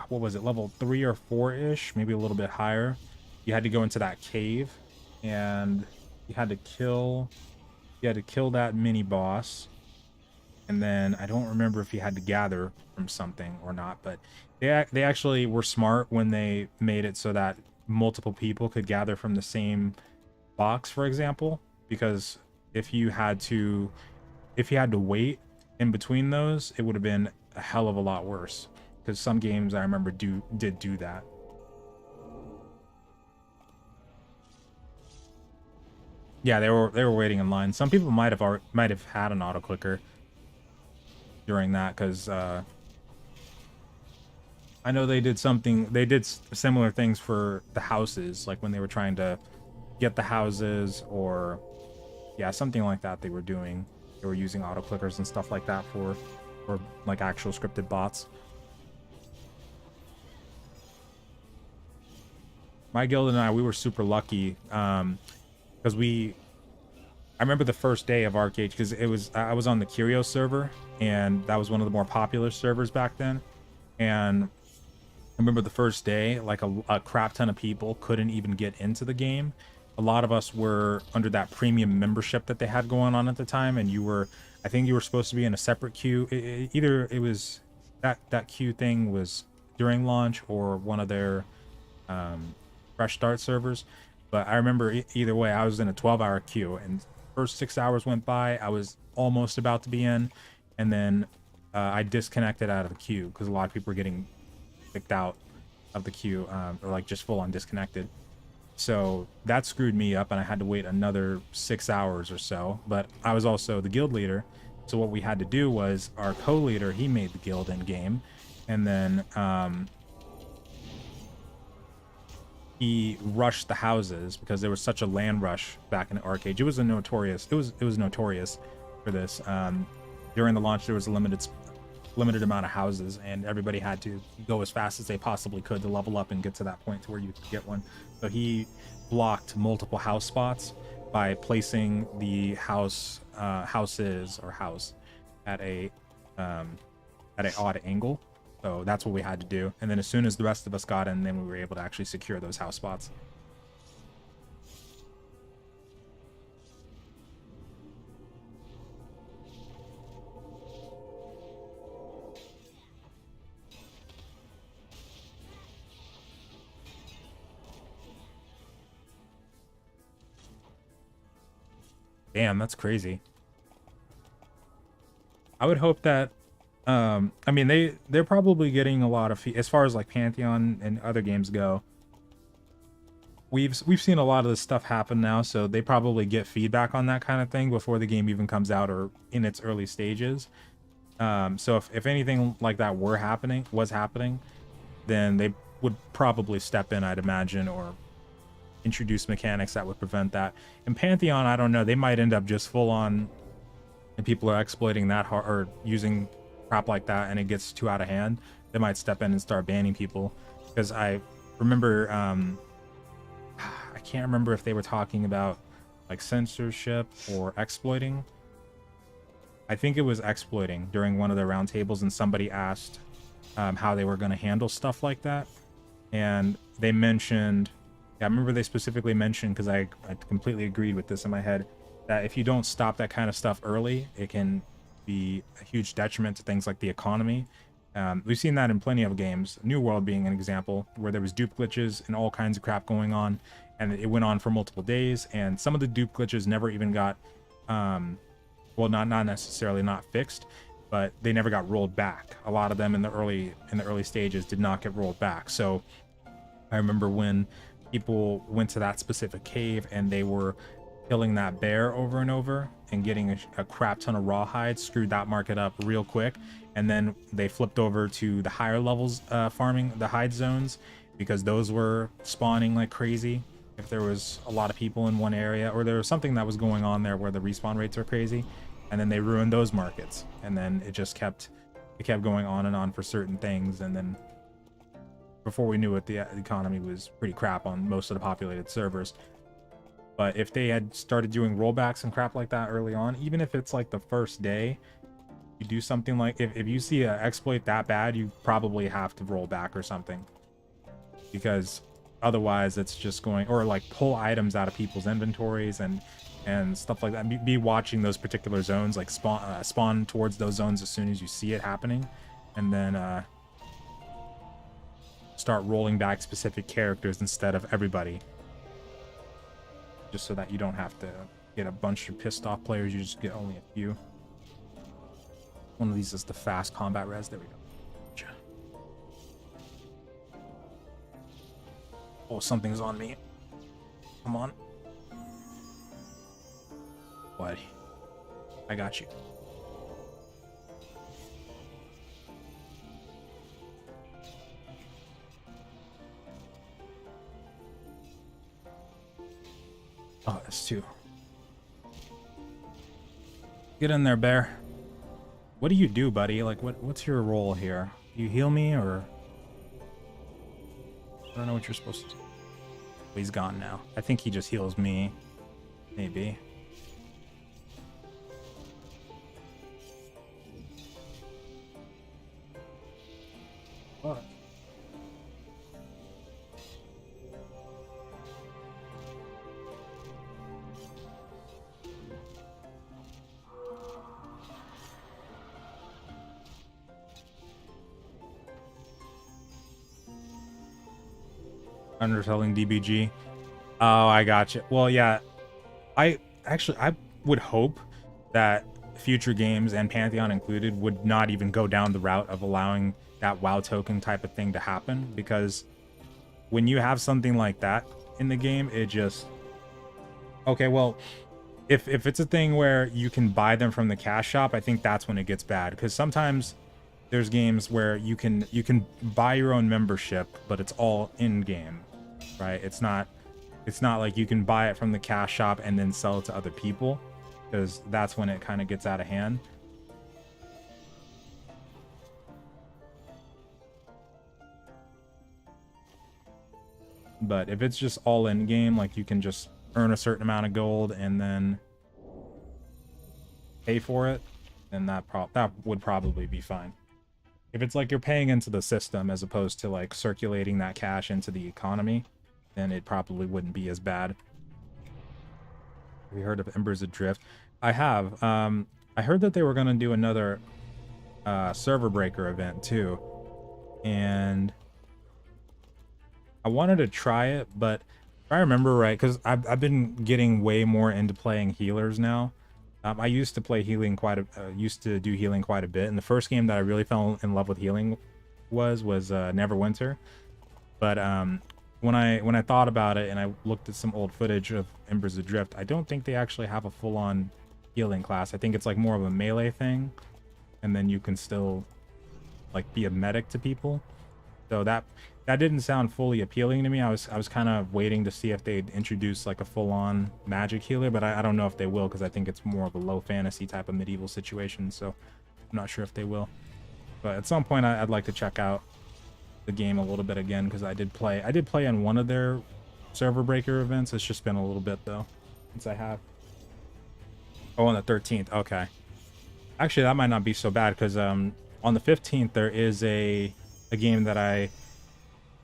[SPEAKER 1] what was it, level 3 or 4-ish, maybe a little bit higher, you had to go into that cave, and you had to kill that mini boss. And then I don't remember if you had to gather from something or not, but they actually were smart when they made it so that multiple people could gather from the same box, for example, because if you had to wait in between those, it would have been a hell of a lot worse, because some games I remember did do that. Yeah, they were waiting in line. Some people might have had an auto clicker during that, because I know they did similar things for the houses, like when they were trying to get the houses, or yeah, something like that they were doing. They were using auto clickers and stuff like that for like actual scripted bots. My guild and I, we were super lucky, because I remember the first day of Arcade, because I was on the Curio server, and that was one of the more popular servers back then. And I remember the first day, like a crap ton of people couldn't even get into the game. A lot of us were under that premium membership that they had going on at the time, and I think you were supposed to be in a separate queue. Either it was that queue thing was during launch, or one of their fresh start servers. But I remember either way, I was in a 12-hour queue, and first 6 hours went by, I was almost about to be in, and then I disconnected out of the queue because a lot of people were getting kicked out of the queue, or like just full on disconnected. So that screwed me up, and I had to wait another 6 hours or so. But I was also the guild leader, so what we had to do was our co-leader, he made the guild in game, and then he rushed the houses because there was such a land rush back in Arcade. It was notorious for this. During the launch, there was a limited amount of houses, and everybody had to go as fast as they possibly could to level up and get to that point to where you could get one. So he blocked multiple house spots by placing the house at a odd angle. So that's what we had to do. And then as soon as the rest of us got in, then we were able to actually secure those house spots. Damn, that's crazy. I would hope that I mean they're probably getting a lot of as far as like Pantheon and other games go. We've seen a lot of this stuff happen now, so they probably get feedback on that kind of thing before the game even comes out or in its early stages. So if anything like that was happening, then they would probably step in, I'd imagine, or introduce mechanics that would prevent that. In Pantheon, I don't know, they might end up just full on, and people are exploiting that hard or using crap like that, and it gets too out of hand. They might step in and start banning people, because I remember I can't remember if they were talking about like censorship or exploiting. I think it was exploiting during one of the roundtables, and somebody asked how they were going to handle stuff like that, and they mentioned Yeah, I remember they specifically mentioned, because I completely agreed with this in my head, that if you don't stop that kind of stuff early, it can be a huge detriment to things like the economy. We've seen that in plenty of games, New World being an example, where there was dupe glitches and all kinds of crap going on, and it went on for multiple days, and some of the dupe glitches never even got, well, not necessarily not fixed, but they never got rolled back. A lot of them in the early stages did not get rolled back. So I remember when people went to that specific cave and they were killing that bear over and over and getting a crap ton of rawhide, screwed that market up real quick, and then they flipped over to the higher levels, farming the hide zones, because those were spawning like crazy if there was a lot of people in one area, or there was something that was going on there where the respawn rates are crazy, and then they ruined those markets, and then it just kept going on and on for certain things, and then before we knew it, the economy was pretty crap on most of the populated servers. But if they had started doing rollbacks and crap like that early on, even if it's like the first day, you do something like, if you see an exploit that bad, you probably have to roll back or something, because otherwise it's just going, or like pull items out of people's inventories and stuff like that. Be watching those particular zones, like spawn towards those zones as soon as you see it happening, and then start rolling back specific characters instead of everybody, just so that you don't have to get a bunch of pissed off players. You just get only a few. One of these is the fast combat res. There we go. Oh, something's on me. Come on. Buddy. I got you. Oh, that's two. Get in there, bear. What do you do, buddy? Like, what's your role here? You heal me, or I don't know what you're supposed to do. Oh, he's gone now. I think he just heals me. Maybe. What? Underselling DBG. Oh, I got you. Well, yeah, I would hope that future games, and Pantheon included, would not even go down the route of allowing that WoW token type of thing to happen, because when you have something like that in the game, it just, okay, well, if it's a thing where you can buy them from the cash shop, I think that's when it gets bad, because sometimes there's games where you can buy your own membership, but it's all in game, right? It's not like you can buy it from the cash shop and then sell it to other people, because that's when it kind of gets out of hand. But if it's just all in game, like you can just earn a certain amount of gold and then pay for it, then that would probably be fine. If it's like you're paying into the system as opposed to like circulating that cash into the economy, then it probably wouldn't be as bad. Have you heard of Embers Adrift? I have. I heard that they were going to do another server breaker event too, and I wanted to try it, but if I remember right, because I've been getting way more into playing healers now. I used to play healing used to do healing quite a bit, and the first game that I really fell in love with healing was Neverwinter. But when I thought about it and I looked at some old footage of Embers Adrift, I don't think they actually have a full-on healing class. I think it's like more of a melee thing, and then you can still like be a medic to people. So that didn't sound fully appealing to me. I was kind of waiting to see if they'd introduce like a full-on magic healer, but I don't know if they will, because I think it's more of a low fantasy type of medieval situation, so I'm not sure if they will. But at some point I'd like to check out the game a little bit again, because I did play in one of their server breaker events. It's just been a little bit though since I have. Oh, on the 13th. Okay, actually that might not be so bad, because on the 15th there is a game that I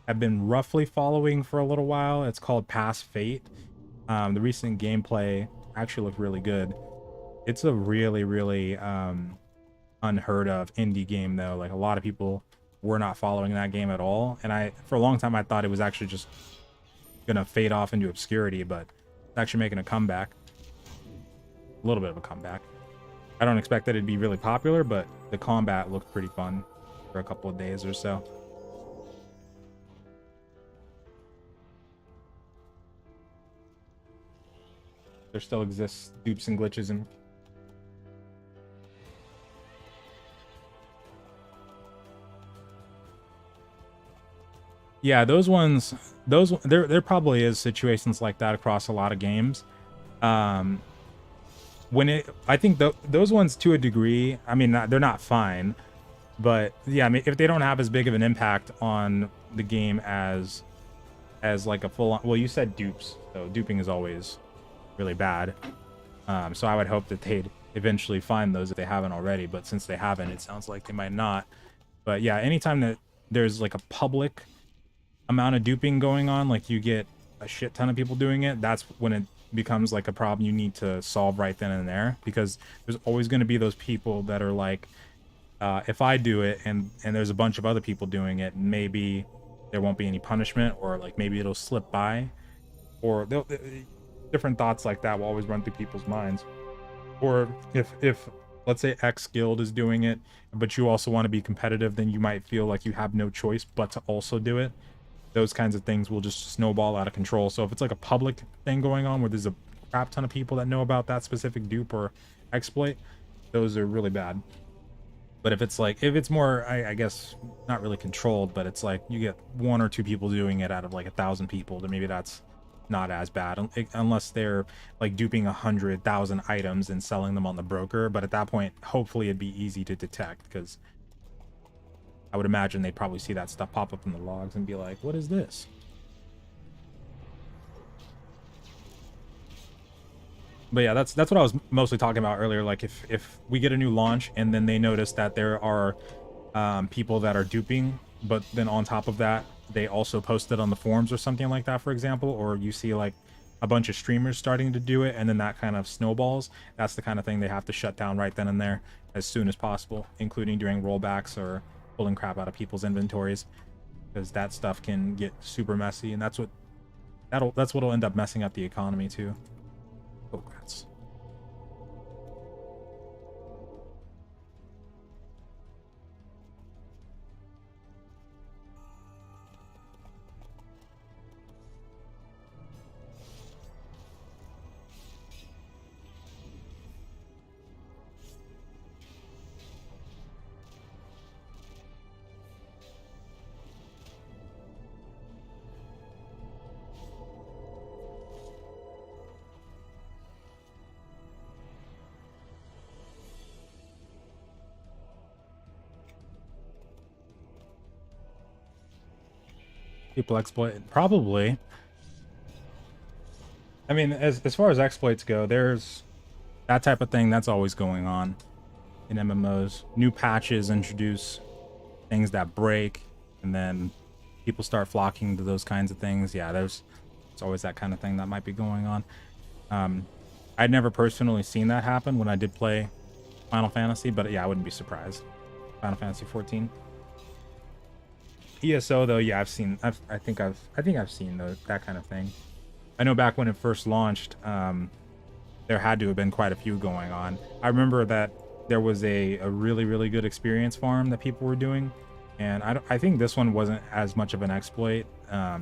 [SPEAKER 1] have been roughly following for a little while. It's called Past Fate. The recent gameplay actually looked really good. It's a really, really unheard of indie game though. Like a lot of people were not following that game at all, and for a long time I thought it was actually just gonna fade off into obscurity, but it's actually making a comeback. A little bit of a comeback. I don't expect that it'd be really popular, but the combat looked pretty fun for a couple of days or so. There still exists dupes and glitches and yeah, those ones, there probably is situations like that across a lot of games. I think those ones to a degree, I mean, they're not fine, but yeah, I mean, if they don't have as big of an impact on the game as like a full on, well, you said dupes, so duping is always really bad. So I would hope that they'd eventually find those if they haven't already, but since they haven't, it sounds like they might not. But yeah, anytime that there's like a public amount of duping going on, like you get a shit ton of people doing it, that's when it becomes like a problem you need to solve right then and there, because there's always going to be those people that are like, if I do it and there's a bunch of other people doing it, maybe there won't be any punishment, or like maybe it'll slip by, or different thoughts like that will always run through people's minds. Or if let's say X guild is doing it, but you also want to be competitive, then you might feel like you have no choice but to also do it. Those kinds of things will just snowball out of control. So if it's like a public thing going on where there's a crap ton of people that know about that specific dupe or exploit, those are really bad. But if it's more, I guess, not really controlled, but it's like you get 1 or 2 people doing it out of like 1,000 people, then maybe that's not as bad, unless they're like duping 100,000 items and selling them on the broker. But at that point, hopefully it'd be easy to detect, because I would imagine they'd probably see that stuff pop up in the logs and be like, what is this? But yeah, that's what I was mostly talking about earlier. Like if we get a new launch and then they notice that there are people that are duping, but then on top of that, they also post it on the forums or something like that, for example, or you see like a bunch of streamers starting to do it, and then that kind of snowballs, that's the kind of thing they have to shut down right then and there as soon as possible, including doing rollbacks or pulling crap out of people's inventories, because that stuff can get super messy, and that's what'll end up messing up the economy too. Oh, rats. People exploit, probably. I mean, as far as exploits go, there's that type of thing that's always going on in MMOs. New patches introduce things that break, and then people start flocking to those kinds of things. Yeah, it's always that kind of thing that might be going on. I'd never personally seen that happen when I did play Final Fantasy, but yeah, I wouldn't be surprised. Final Fantasy 14. ESO though, yeah, I think I've seen that kind of thing. I know back when it first launched, there had to have been quite a few going on. I remember that there was a really, really good experience farm that people were doing, and I think this one wasn't as much of an exploit,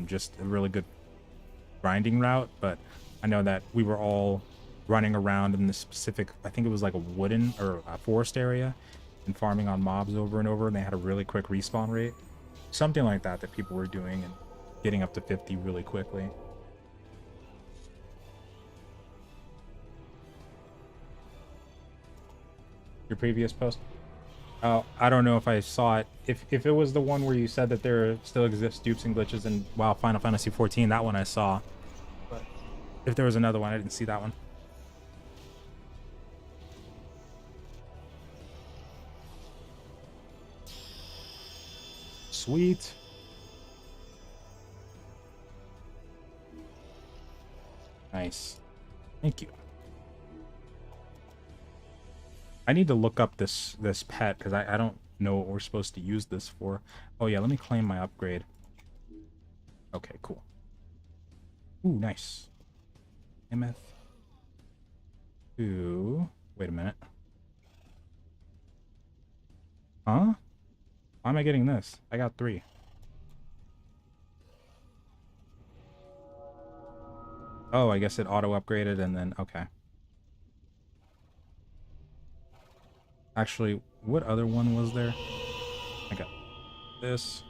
[SPEAKER 1] just a really good grinding route. But I know that we were all running around in this specific, I think it was like a wooden or a forest area, and farming on mobs over and over, and they had a really quick respawn rate. Something like that people were doing, and getting up to 50 really quickly. Your previous post? I don't know if I saw it. If it was the one where you said that there still exists dupes and glitches in Final Fantasy 14, that one I saw. But if there was another one, I didn't see that one. Sweet. Nice. Thank you. I need to look up this pet because I don't know what we're supposed to use this for. Oh yeah, let me claim my upgrade. Okay, cool. Ooh, nice. MF2. Wait a minute. Huh? Why am I getting this? I got 3. Oh, I guess it auto-upgraded and then... Okay. Actually, what other one was there? I got this.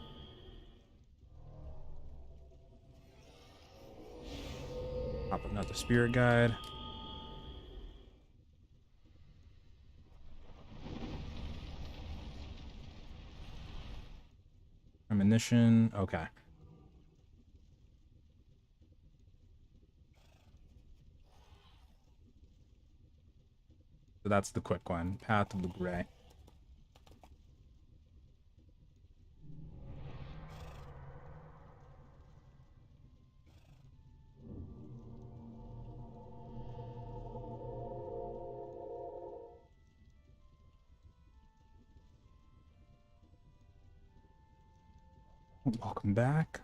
[SPEAKER 1] Pop another spirit guide. Premonition. Okay. So that's the quick one. Path of the Gray. Welcome back.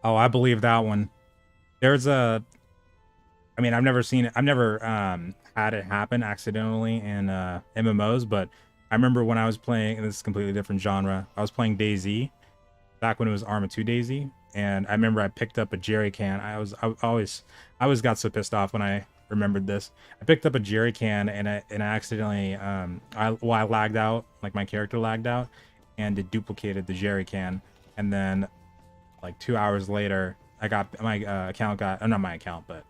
[SPEAKER 1] Oh, I believe that one. There's a... I mean, I've never seen it. I've never had it happen accidentally in MMOs, but I remember when I was playing, and this is a completely different genre, I was playing DayZ, back when it was Arma 2 DayZ, and I remember I picked up a jerry can. I always got so pissed off when I remembered this. I picked up a jerry can and I accidentally I lagged out, like my character lagged out, and it duplicated the jerry can, and then like 2 hours later I got my account got not my account, but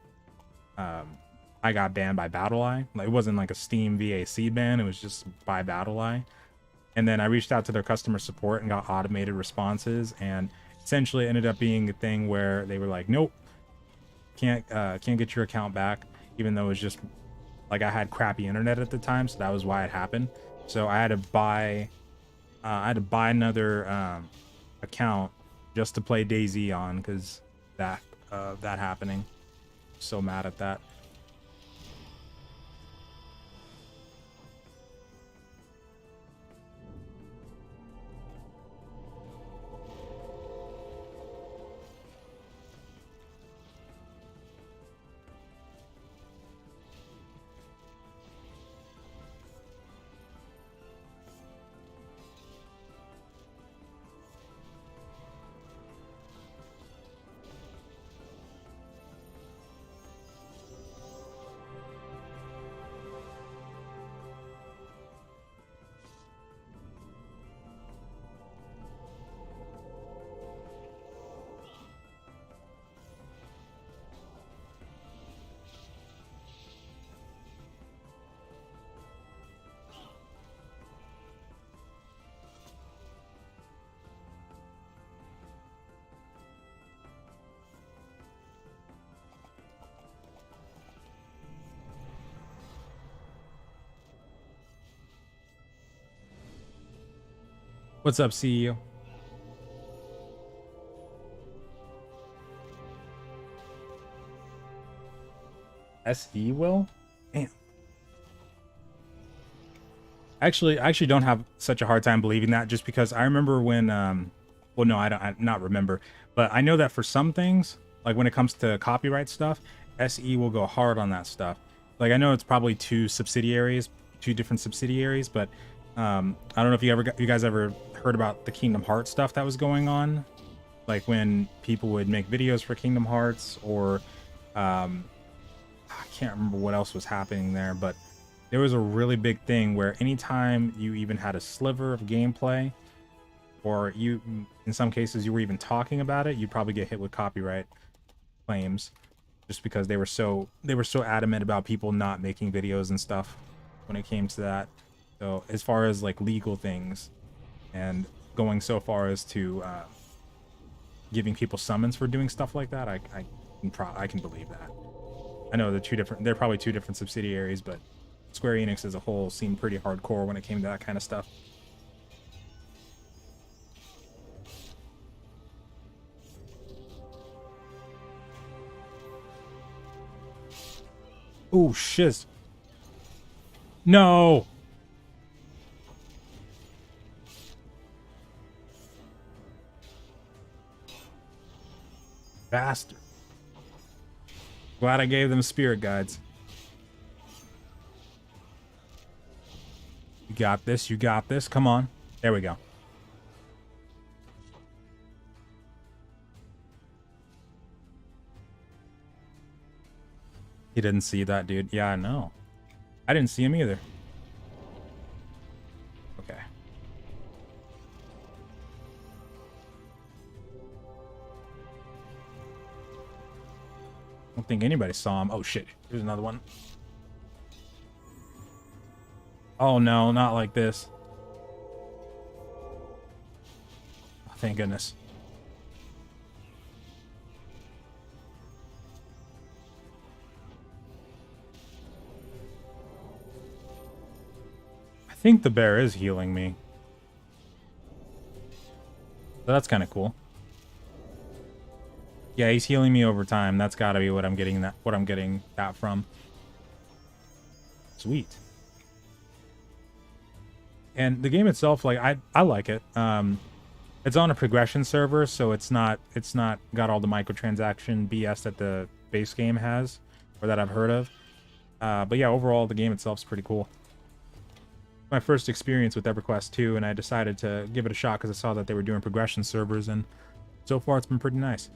[SPEAKER 1] I got banned by BattleEye. Like, it wasn't like a Steam VAC ban, it was just by BattleEye. And then I reached out to their customer support and got automated responses, and essentially ended up being a thing where they were like, nope, can't get your account back, even though it was just like I had crappy internet at the time, so that was why it happened. So I had to buy another account just to play DayZ on, because that happening. So mad at that. What's up, CEO? SE will? Damn. I actually don't have such a hard time believing that, just because I remember when well, no, I not remember, but I know that for some things, like when it comes to copyright stuff, SE will go hard on that stuff. Like, I know it's probably two different subsidiaries, but I don't know if you guys ever heard about the Kingdom Hearts stuff that was going on, like when people would make videos for Kingdom Hearts, or I can't remember what else was happening there, but there was a really big thing where anytime you even had a sliver of gameplay, or you, in some cases, you were even talking about it, you'd probably get hit with copyright claims, just because they were so adamant about people not making videos and stuff when it came to that. So as far as like legal things, and going so far as to giving people summons for doing stuff like that, I can believe that. I know they're probably two different subsidiaries, but Square Enix as a whole seemed pretty hardcore when it came to that kind of stuff. Oh, shiz. No! Bastard. Glad I gave them spirit guides. You got this, you got this. Come on. There we go. He didn't see that, dude. Yeah, I know. I didn't see him either. Okay. I don't think anybody saw him. Oh, shit. Here's another one. Oh, no. Not like this. Oh, thank goodness. I think the bear is healing me. So that's kind of cool. Yeah, he's healing me over time. That's got to be what I'm getting that from. Sweet. And the game itself, like I like it. It's on a progression server, so it's not got all the microtransaction BS that the base game has, or that I've heard of. But yeah, overall the game itself is pretty cool. My first experience with Everquest 2, and I decided to give it a shot because I saw that they were doing progression servers, and so far it's been pretty nice.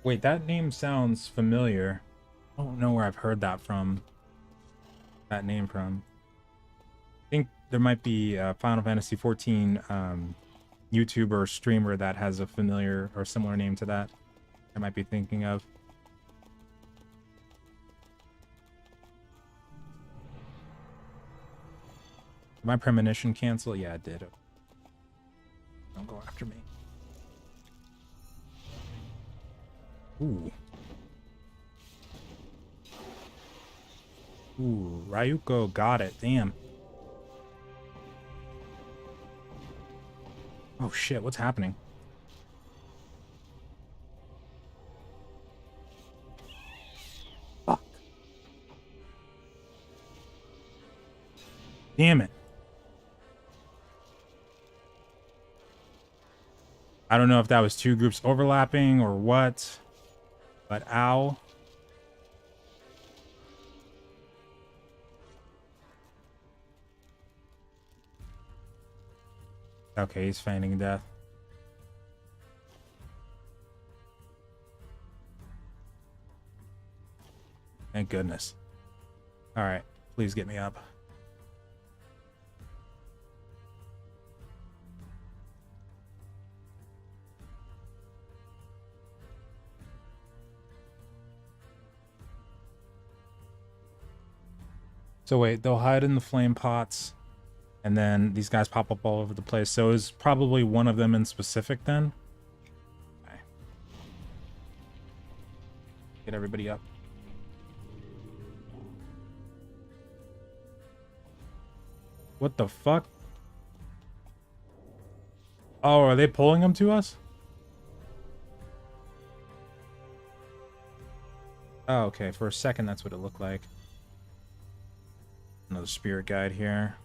[SPEAKER 1] Wait, that name sounds familiar. I don't know where I've heard that from. That name from. I think there might be a Final Fantasy 14 YouTuber or streamer that has a familiar or similar name to that. I might be thinking of. Did my premonition cancel? Yeah, it did. Don't go after me. Ooh. Ooh, Ryuko got it. Damn. Oh shit, what's happening? Fuck. Damn it. I don't know if that was two groups overlapping or what. But ow. Okay, he's feigning death. Thank goodness. Alright, please get me up. So wait, they'll hide in the flame pots, and then these guys pop up all over the place. So is probably one of them in specific then? Okay. Get everybody up. What the fuck? Oh, are they pulling them to us? Oh, okay. For a second, that's what it looked like. Another spirit guide here.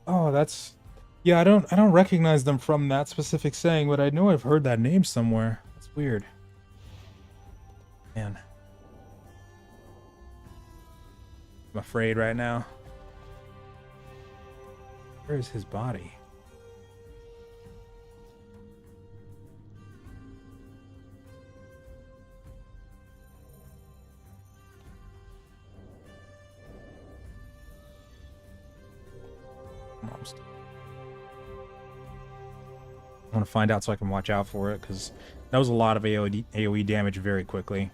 [SPEAKER 1] Oh, that's... Yeah, I don't recognize them from that specific saying, but I know I've heard that name somewhere. That's weird. Man. I'm afraid right now. Where is his body? I want to find out so I can watch out for it, because that was a lot of AoE damage very quickly.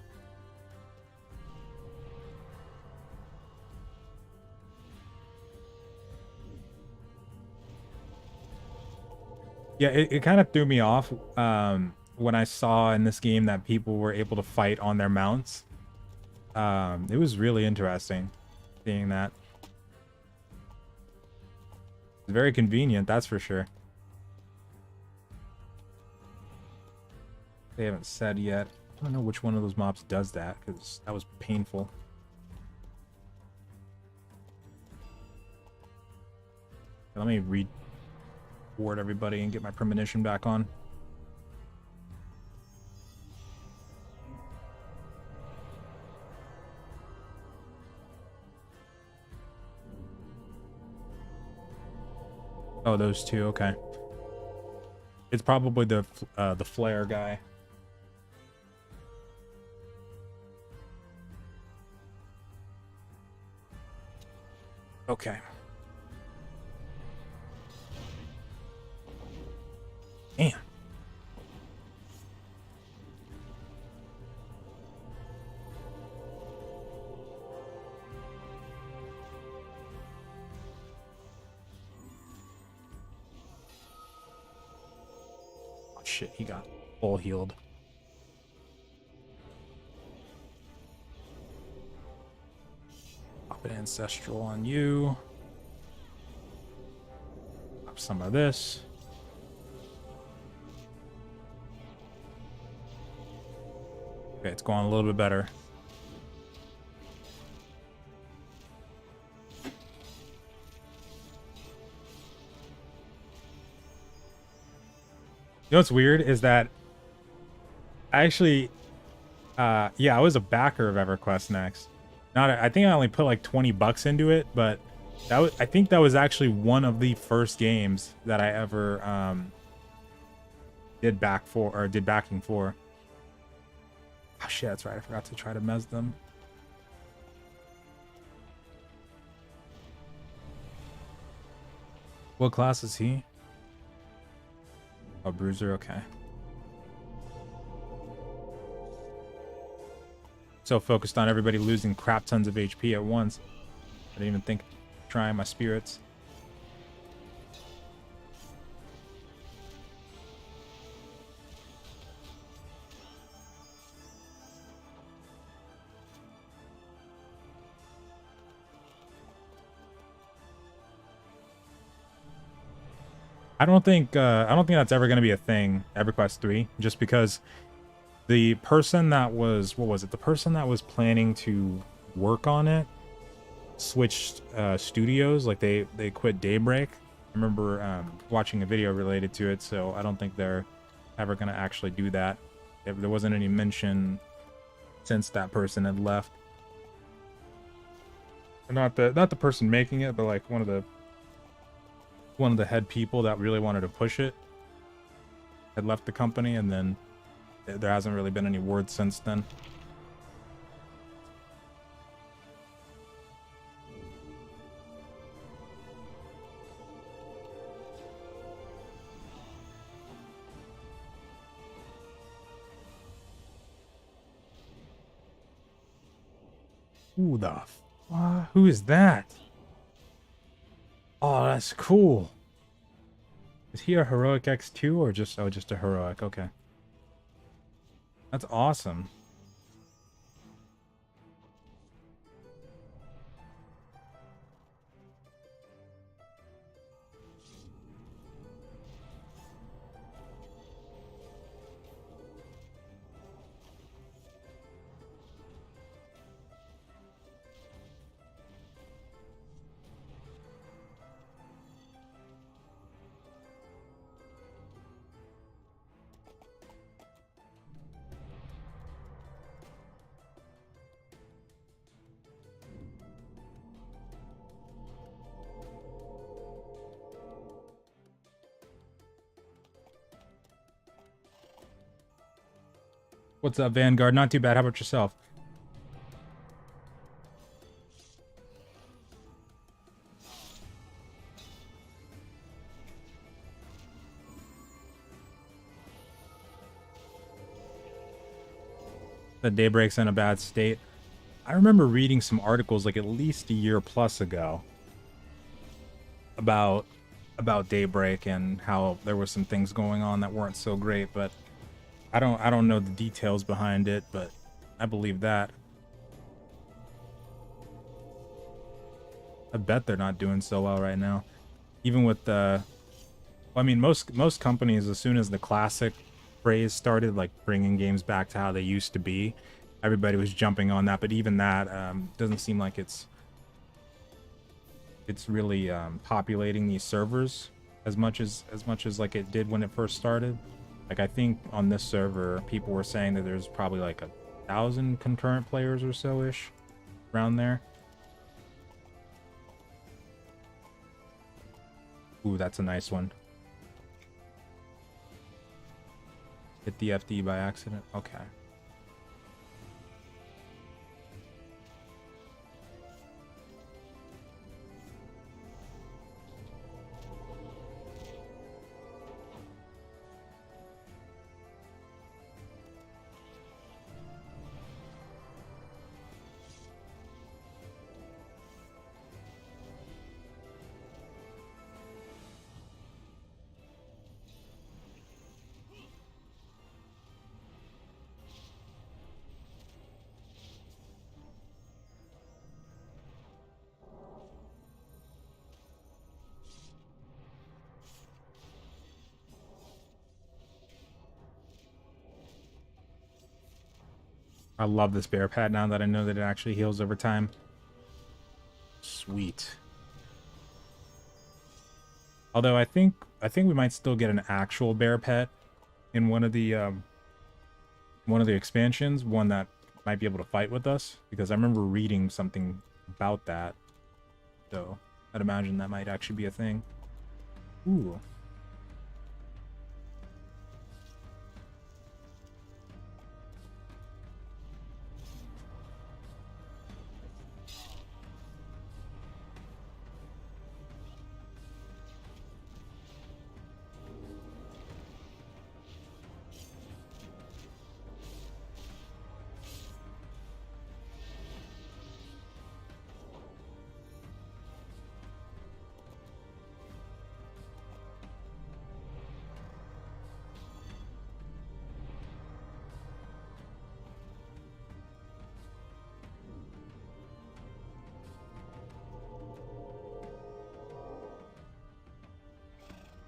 [SPEAKER 1] Yeah, it kind of threw me off when I saw in this game that people were able to fight on their mounts. It was really interesting seeing that. It's very convenient, that's for sure. They haven't said yet. I don't know which one of those mobs does that, because that was painful. Let me reward everybody and get my premonition back on. Oh, those two, okay. It's probably the flare guy. Okay. Damn. Oh shit, he got full healed. Pop an ancestral on you. Pop some of this. Okay, it's going a little bit better. You know what's weird is that I actually, yeah, I was a backer of EverQuest Next. I think I only put like 20 bucks into it, but I think that was actually one of the first games that I ever did backing for. Oh shit, that's right. I forgot to try to mez them. What class is he? Oh, Bruiser, okay. So focused on everybody losing crap tons of HP at once. I didn't even think of trying my spirits. I don't think that's ever going to be a thing, EverQuest 3, just because the person that was, what was it? The person that was planning to work on it switched studios. Like they quit Daybreak. I remember watching a video related to it, so I don't think they're ever going to actually do that. There wasn't any mention since that person had left. Not the person making it, but like one of the head people that really wanted to push it had left the company, and then there hasn't really been any word since then. Who the who is that? Oh, that's cool. Is he a heroic X2 or just a heroic? Okay. That's awesome. What's up, Vanguard? Not too bad. How about yourself? The Daybreak's in a bad state. I remember reading some articles like at least a year plus ago about Daybreak and how there were some things going on that weren't so great, but I don't know the details behind it, but I believe that. I bet they're not doing so well right now. Even with the I mean, most companies, as soon as the classic phrase started, like bringing games back to how they used to be, everybody was jumping on that. But even that doesn't seem like it's really populating these servers as much as like it did when it first started. Like I think on this server, people were saying that there's probably like 1,000 concurrent players or so ish around there. Ooh, that's a nice one. Hit the FD by accident. Okay. I love this bear pad now that I know that it actually heals over time. Sweet. Although I think we might still get an actual bear pet in one of the expansions, one that might be able to fight with us, because I remember reading something about that. So I'd imagine that might actually be a thing. Ooh.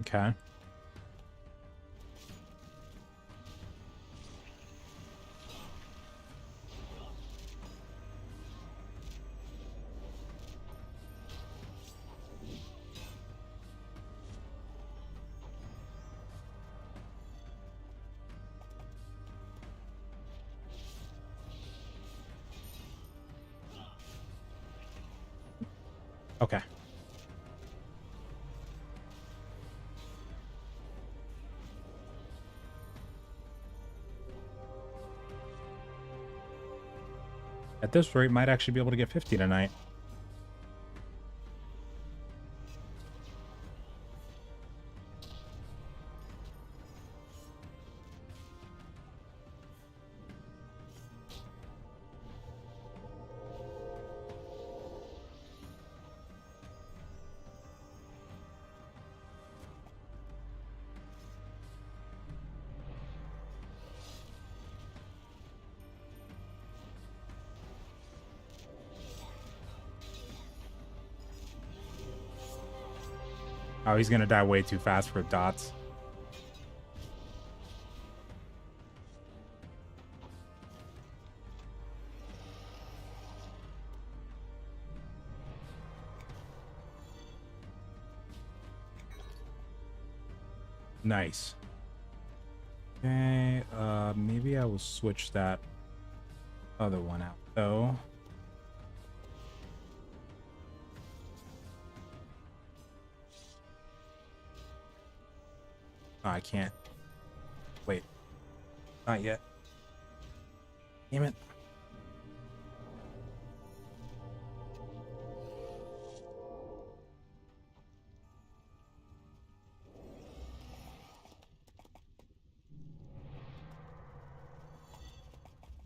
[SPEAKER 1] Okay. Okay. At this rate, might actually be able to get 50 tonight. Oh, he's gonna die way too fast for dots. Nice. Okay, maybe I will switch that other one out, though. Oh, I can't. Wait. Not yet. Damn it.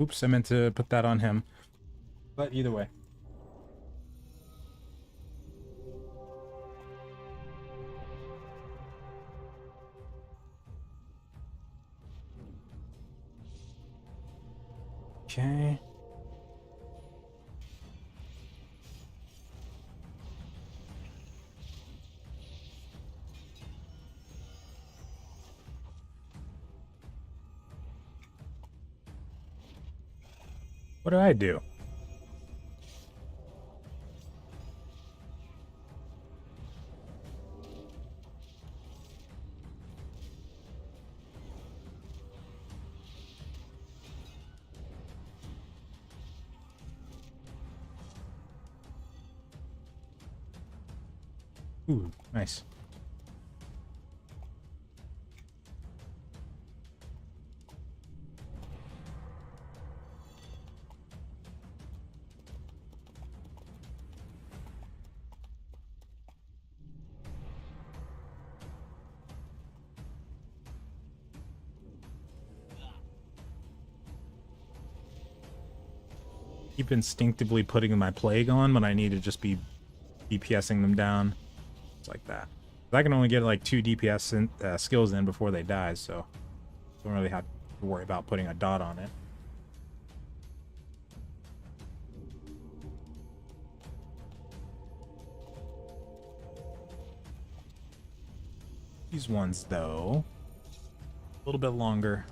[SPEAKER 1] Oops, I meant to put that on him. But either way. Okay. What did I do? Ooh, nice. Keep instinctively putting my plague on when I need to just be DPSing them down. It's like that. I can only get like 2 DPS skills in before they die, so don't really have to worry about putting a dot on it. These ones, though, a little bit longer.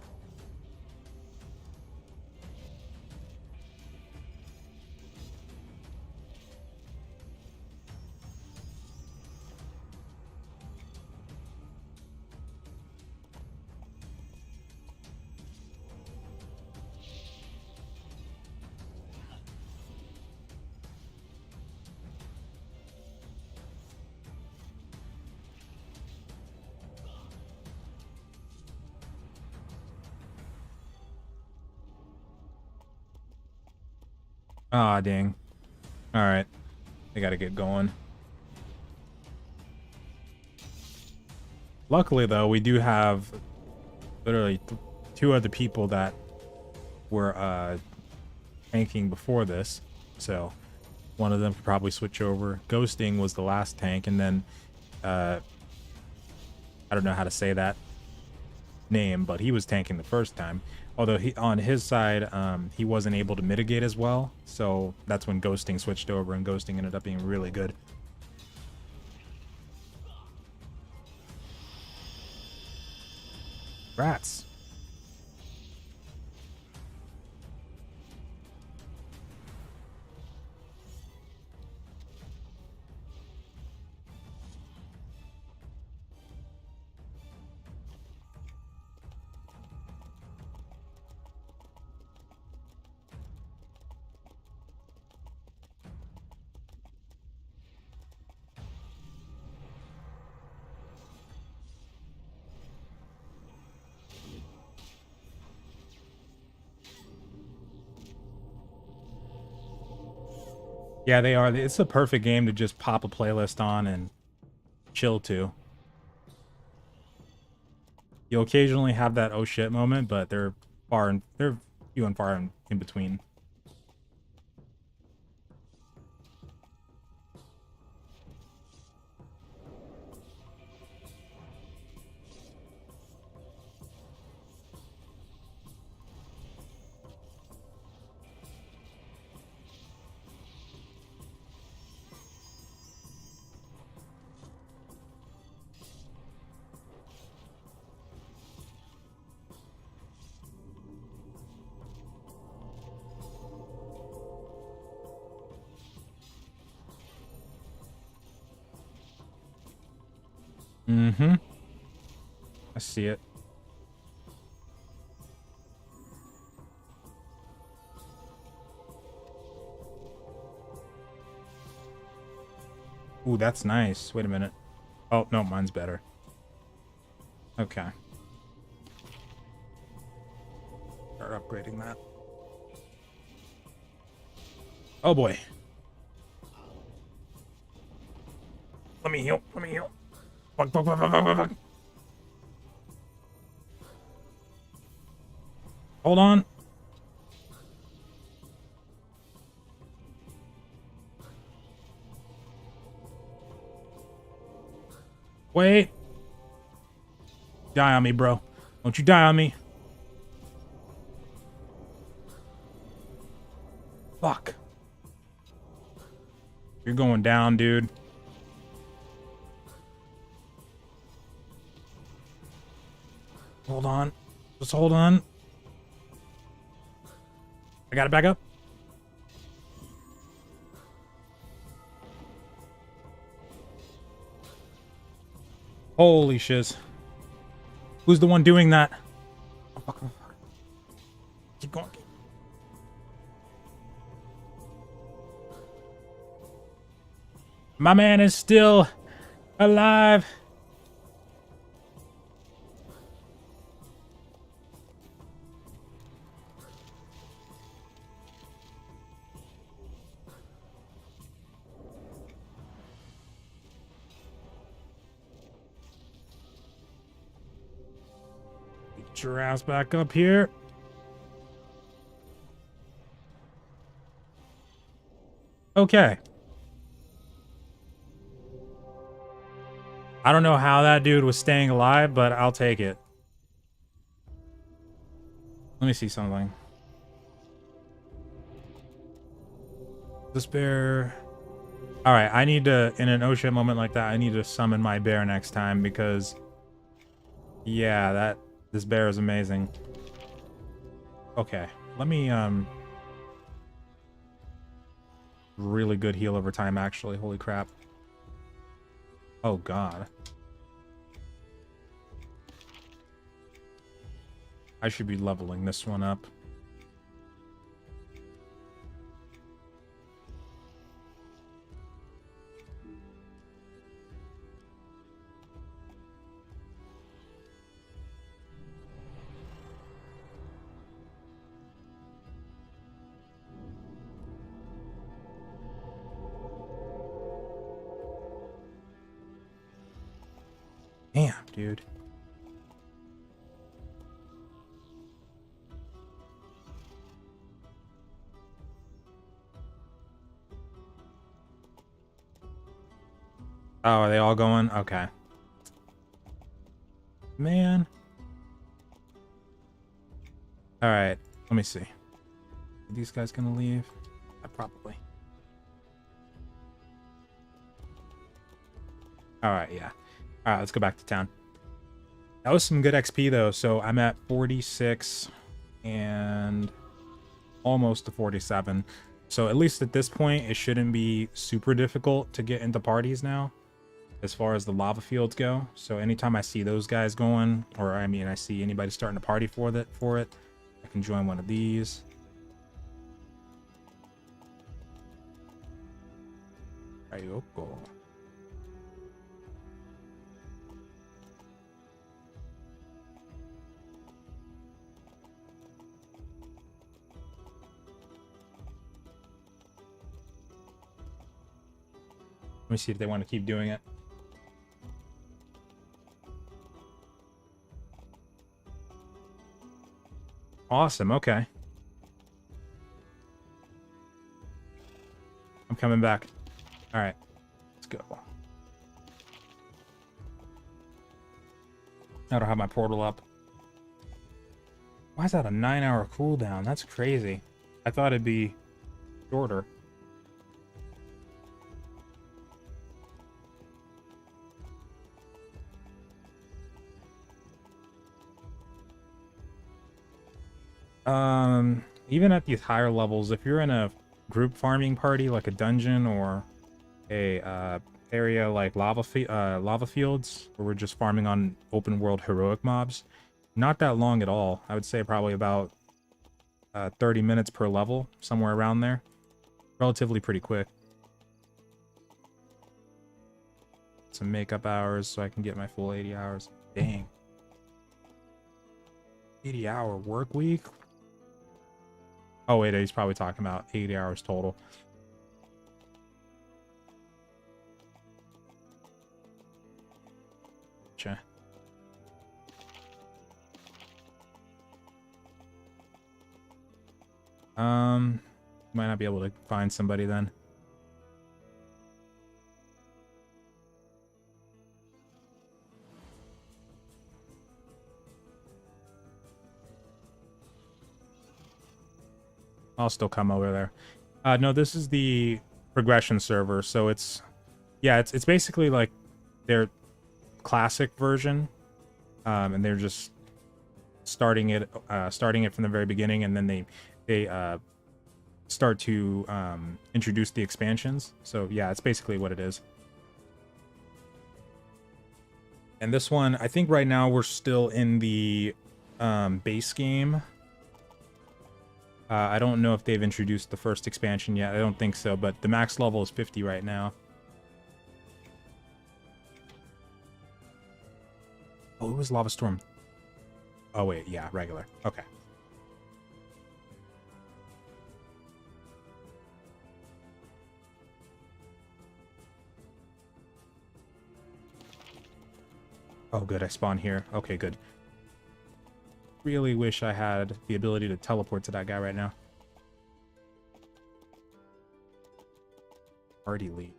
[SPEAKER 1] Ah, dang. Alright. I gotta get going. Luckily, though, we do have literally 2 other people that were tanking before this. So, one of them could probably switch over. Ghosting was the last tank, and then, I don't know how to say that name, but he was tanking the first time. Although he, on his side, he wasn't able to mitigate as well, so that's when Ghosting switched over, and Ghosting ended up being really good. Rats. Yeah, they are. It's the perfect game to just pop a playlist on and chill to. You'll occasionally have that oh shit moment, but they're few and far in between. Mm-hmm. I see it. Ooh, that's nice. Wait a minute. Oh, no, mine's better. Okay. Start upgrading that. Oh boy. Let me heal. Let me heal. Fuck, fuck, fuck, fuck, fuck, fuck. Hold on. Wait. Die on me, bro. Don't you die on me. Fuck. You're going down, dude. Hold on. Just hold on. I got it back up. Holy shiz. Who's the one doing that? Oh, fuck, oh, fuck. Keep going. My man is still alive. Get your ass back up here. Okay. I don't know how that dude was staying alive, but I'll take it. Let me see something. This bear... Alright, I need to, in an ocean moment like that, I need to summon my bear next time because... Yeah, this bear is amazing. Okay, let me, really good heal over time, actually. Holy crap. Oh, God. I should be leveling this one up. Damn, dude. Oh, are they all going? Okay. Man. Alright, let me see. Are these guys gonna leave? Probably. Alright, yeah. Alright, let's go back to town. That was some good XP though, so I'm at 46 and almost to 47. So at least at this point, it shouldn't be super difficult to get into parties now, as far as the lava fields go. So anytime I see those guys going, or I mean, I see anybody starting a party for it, I can join one of these. Ayoko. Let me see if they want to keep doing it. Awesome, okay. I'm coming back. Alright, let's go. I don't have my portal up. Why is that a 9-hour cooldown? That's crazy. I thought it'd be shorter. Even at these higher levels, if you're in a group farming party, like a dungeon or a area like lava fields, where we're just farming on open world heroic mobs, not that long at all. I would say probably about 30 minutes per level, somewhere around there. Relatively pretty quick. Some makeup hours so I can get my full 80 hours. Dang. 80-hour work week? Oh wait, he's probably talking about 80 hours total. Gotcha. Might not be able to find somebody then. I'll still come over there. No, this is the progression server, so it's it's basically like their classic version, and they're just starting it from the very beginning, and then they start to introduce the expansions. So yeah, it's basically what it is. And this one, I think right now we're still in the base game. I don't know if they've introduced the first expansion yet. I don't think so, but the max level is 50 right now. Oh, it was Lavastorm. Oh, wait. Yeah, regular. Okay. Oh, good. I spawned here. Okay, good. Really wish I had the ability to teleport to that guy right now. Party lead.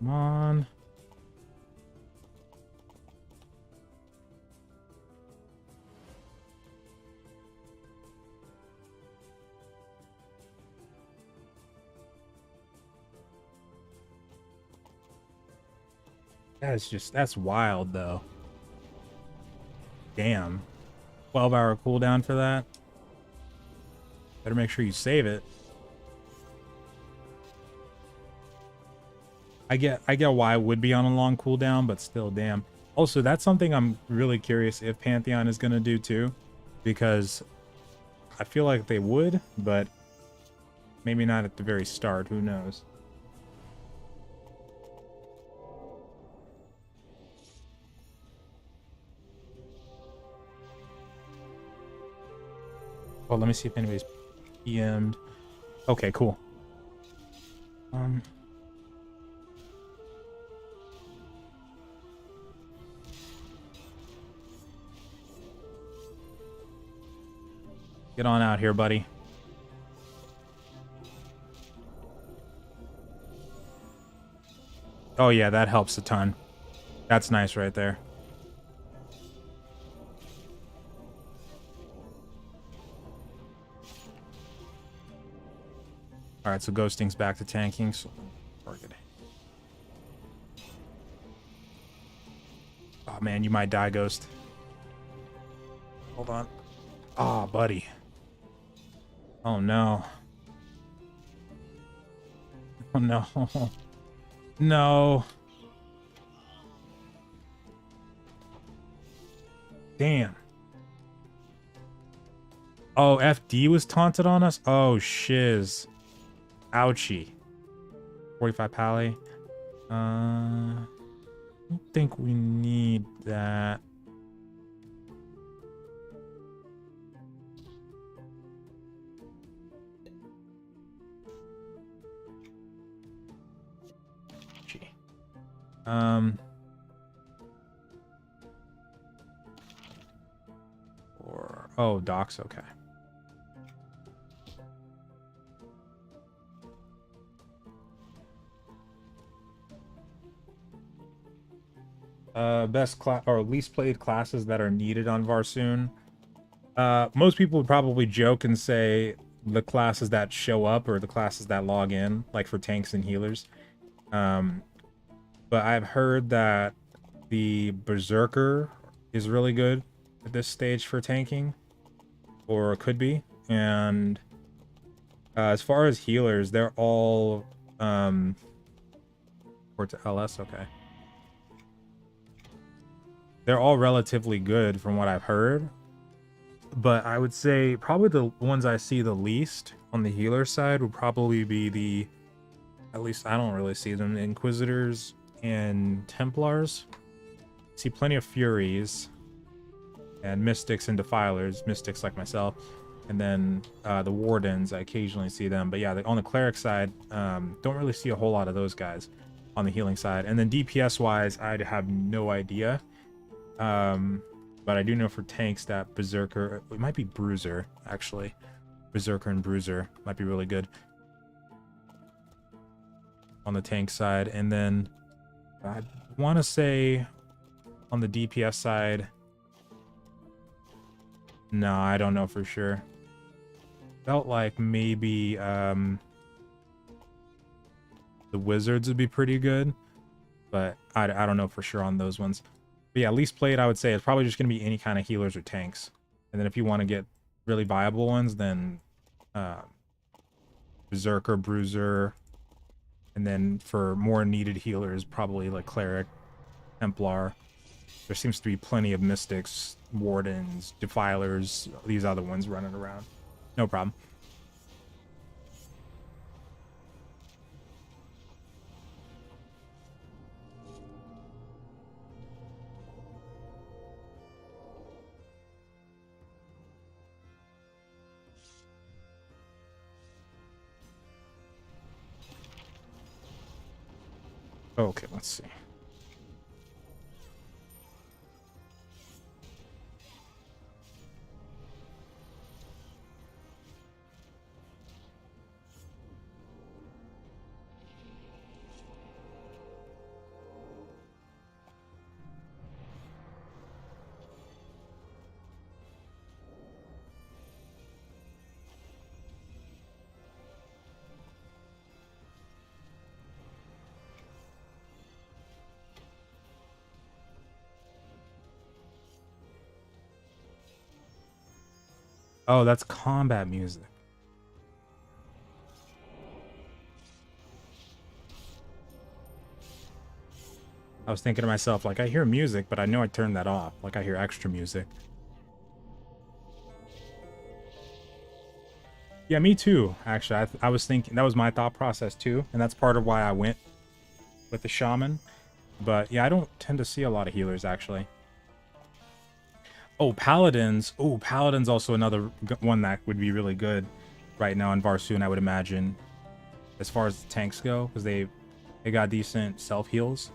[SPEAKER 1] Come on. That's wild though. Damn. 12-hour cooldown for that. Better make sure you save it. I get why it would be on a long cooldown, but still, damn. Also, that's something I'm really curious if Pantheon is going to do too, because I feel like they would, but maybe not at the very start. Who knows? Well, let me see if anybody's PM'd. Okay, cool. Get on out here, buddy. Oh yeah, that helps a ton. That's nice right there. Alright, so ghosting's back to tanking, so target. Oh man, you might die, Ghost. Hold on. Oh, buddy. Oh no. Oh no. No. Damn. Oh, FD was taunted on us? Oh, shiz. Ouchie. 45 pally. I don't think we need that. Or oh, Doc's okay. Best class or least played classes that are needed on Varsoon. Most people would probably joke and say the classes that show up or the classes that log in, like for tanks and healers. But I've heard that the Berserker is really good at this stage for tanking, or could be. And as far as healers, they're all or to LS, okay. They're all relatively good from what I've heard. but I would say probably the ones I see the least on the healer side would probably be the, at least I don't really see them, Inquisitors and Templars. See plenty of Furies and Mystics and Defilers, Mystics like myself, and then the Wardens, I occasionally see them. But yeah, on the Cleric side, don't really see a whole lot of those guys on the healing side. And then DPS wise, I have no idea. But I do know for tanks that Berserker, it might be Bruiser actually. Berserker and Bruiser might be really good on the tank side. And then I want to say on the DPS side, no, I don't know for sure. Felt like maybe the Wizards would be pretty good, but I don't know for sure on those ones. But yeah, least played, I would say, is probably just going to be any kind of healers or tanks. And then if you want to get really viable ones, then Berserker, Bruiser, and then for more needed healers, probably like Cleric, Templar. There seems to be plenty of Mystics, Wardens, Defilers, these other ones running around. No problem. Okay, let's see. Oh, that's combat music. I was thinking to myself, like, I hear music, but I know I turned that off. Like, I hear extra music. Yeah, me too, actually. I was thinking, that was my thought process too, and that's part of why I went with the Shaman. But yeah, I don't tend to see a lot of healers, actually. Oh, Paladins. Oh, Paladins also another one that would be really good right now in Varsoon, I would imagine, as far as the tanks go, because they got decent self-heals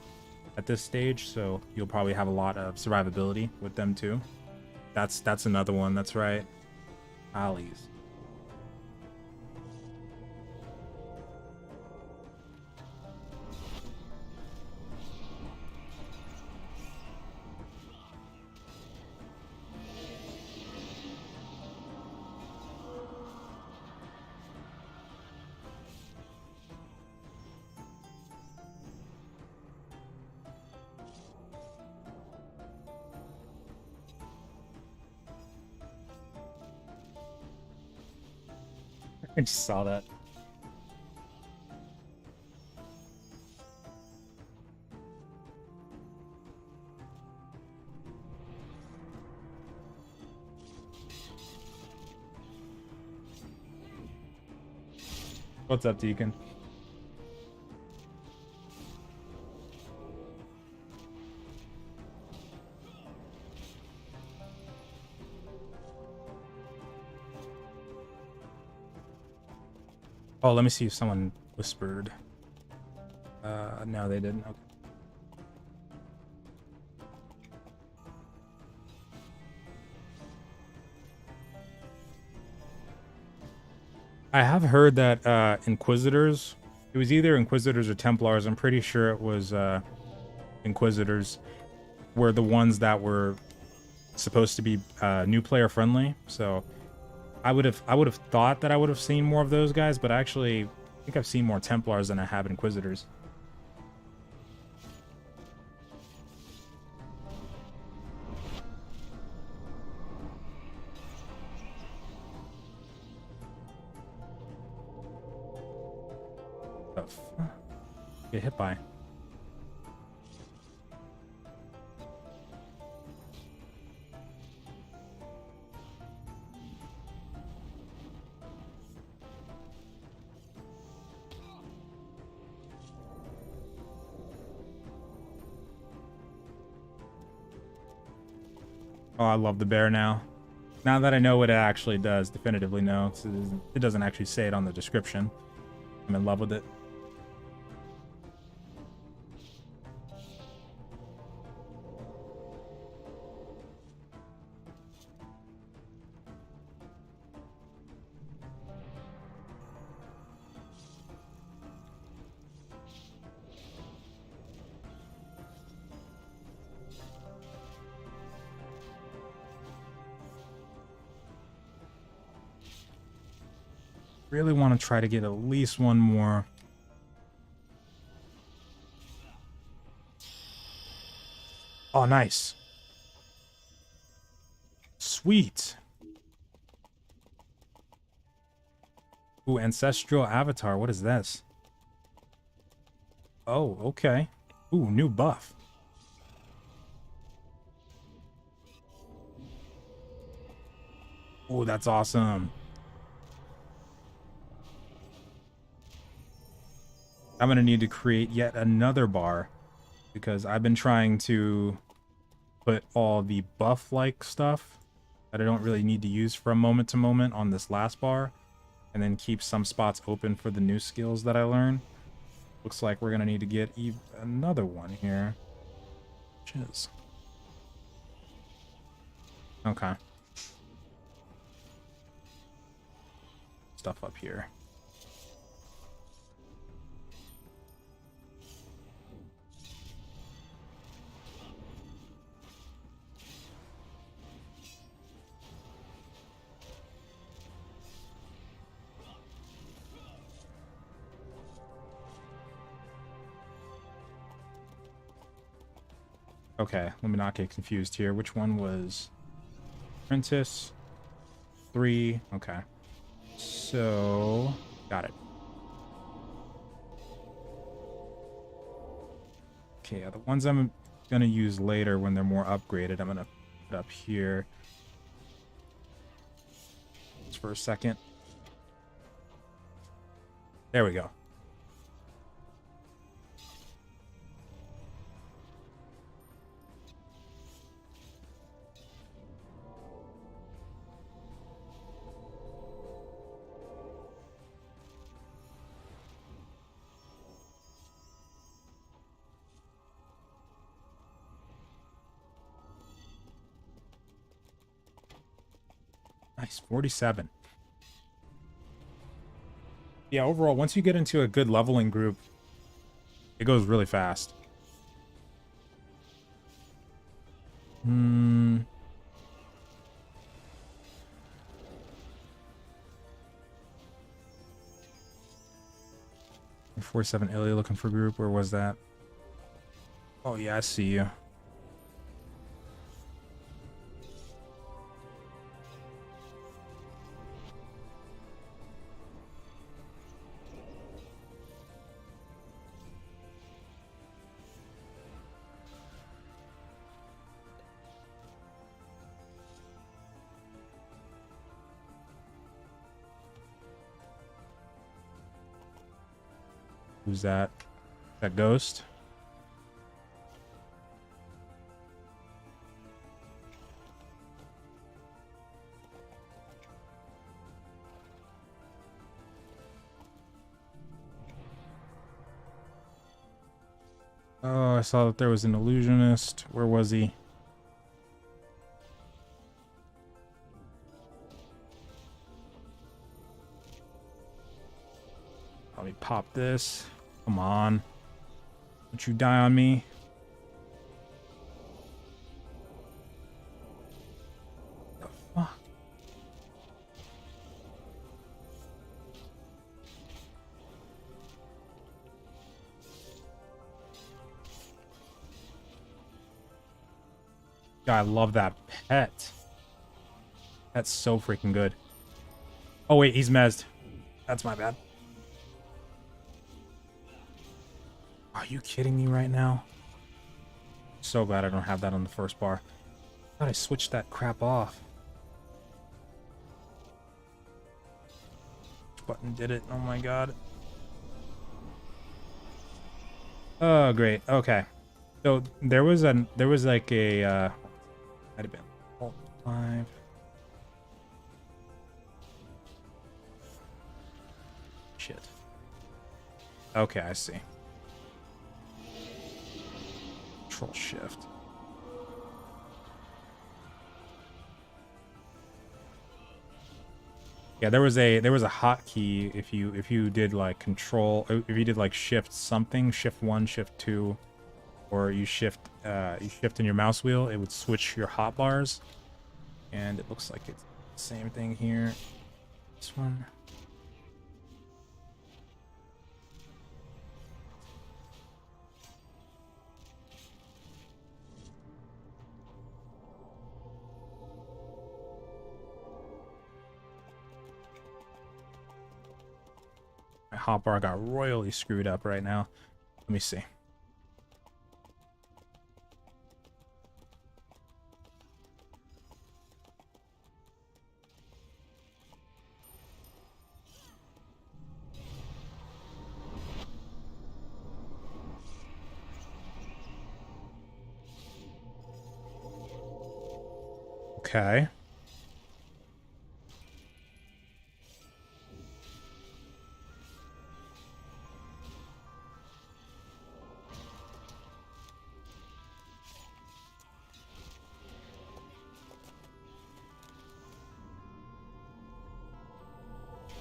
[SPEAKER 1] at this stage, so you'll probably have a lot of survivability with them too. That's another one, that's right. Allies. I just saw that. What's up, Deacon? Oh, let me see if someone whispered. No, they didn't. Okay. I have heard that Inquisitors, it was either Inquisitors or Templars, I'm pretty sure it was Inquisitors, were the ones that were supposed to be new player friendly. So I would have thought that I would have seen more of those guys, but actually I think I've seen more Templars than I have Inquisitors. Get hit by. Oh, I love the bear now. Now that I know what it actually does, definitively no. It doesn't actually say it on the description. I'm in love with it. Really want to try to get at least one more. Oh, nice. Sweet. Ooh, ancestral avatar. What is this? Oh, okay. Ooh, new buff. Ooh, that's awesome. I'm gonna need to create yet another bar because I've been trying to put all the buff-like stuff that I don't really need to use from moment to moment on this last bar, and then keep some spots open for the new skills that I learn. Looks like we're gonna need to get another one here. Which is... okay. Stuff up here. Okay, let me not get confused here. Which one was Apprentice? 3. Okay. So, got it. Okay, the ones I'm gonna use later when they're more upgraded, I'm gonna put up here. Just for a second. There we go. Nice, 47. Yeah, overall, once you get into a good leveling group, it goes really fast. 47 Ilya looking for group. Where was that? Oh, yeah, I see you. Who's that? That ghost? Oh, I saw that there was an illusionist. Where was he? Let me pop this. Come on. Don't you die on me. The fuck? God, I love that pet. That's so freaking good. Oh wait, he's mezzed. That's my bad. Are you kidding me right now? So glad I don't have that on the first bar. I thought I switched that crap off. Which button did it? Oh my god. Oh great. Okay. So there was like a might have been alt 5. Shit. Okay, I see. Control Shift. Yeah, there was a hotkey if you did like control, if you did like shift something, shift 1, shift 2, or you shift in your mouse wheel, it would switch your hotbars. And it looks like it's the same thing here. This one. My hotbar got royally screwed up right now. Let me see. Okay.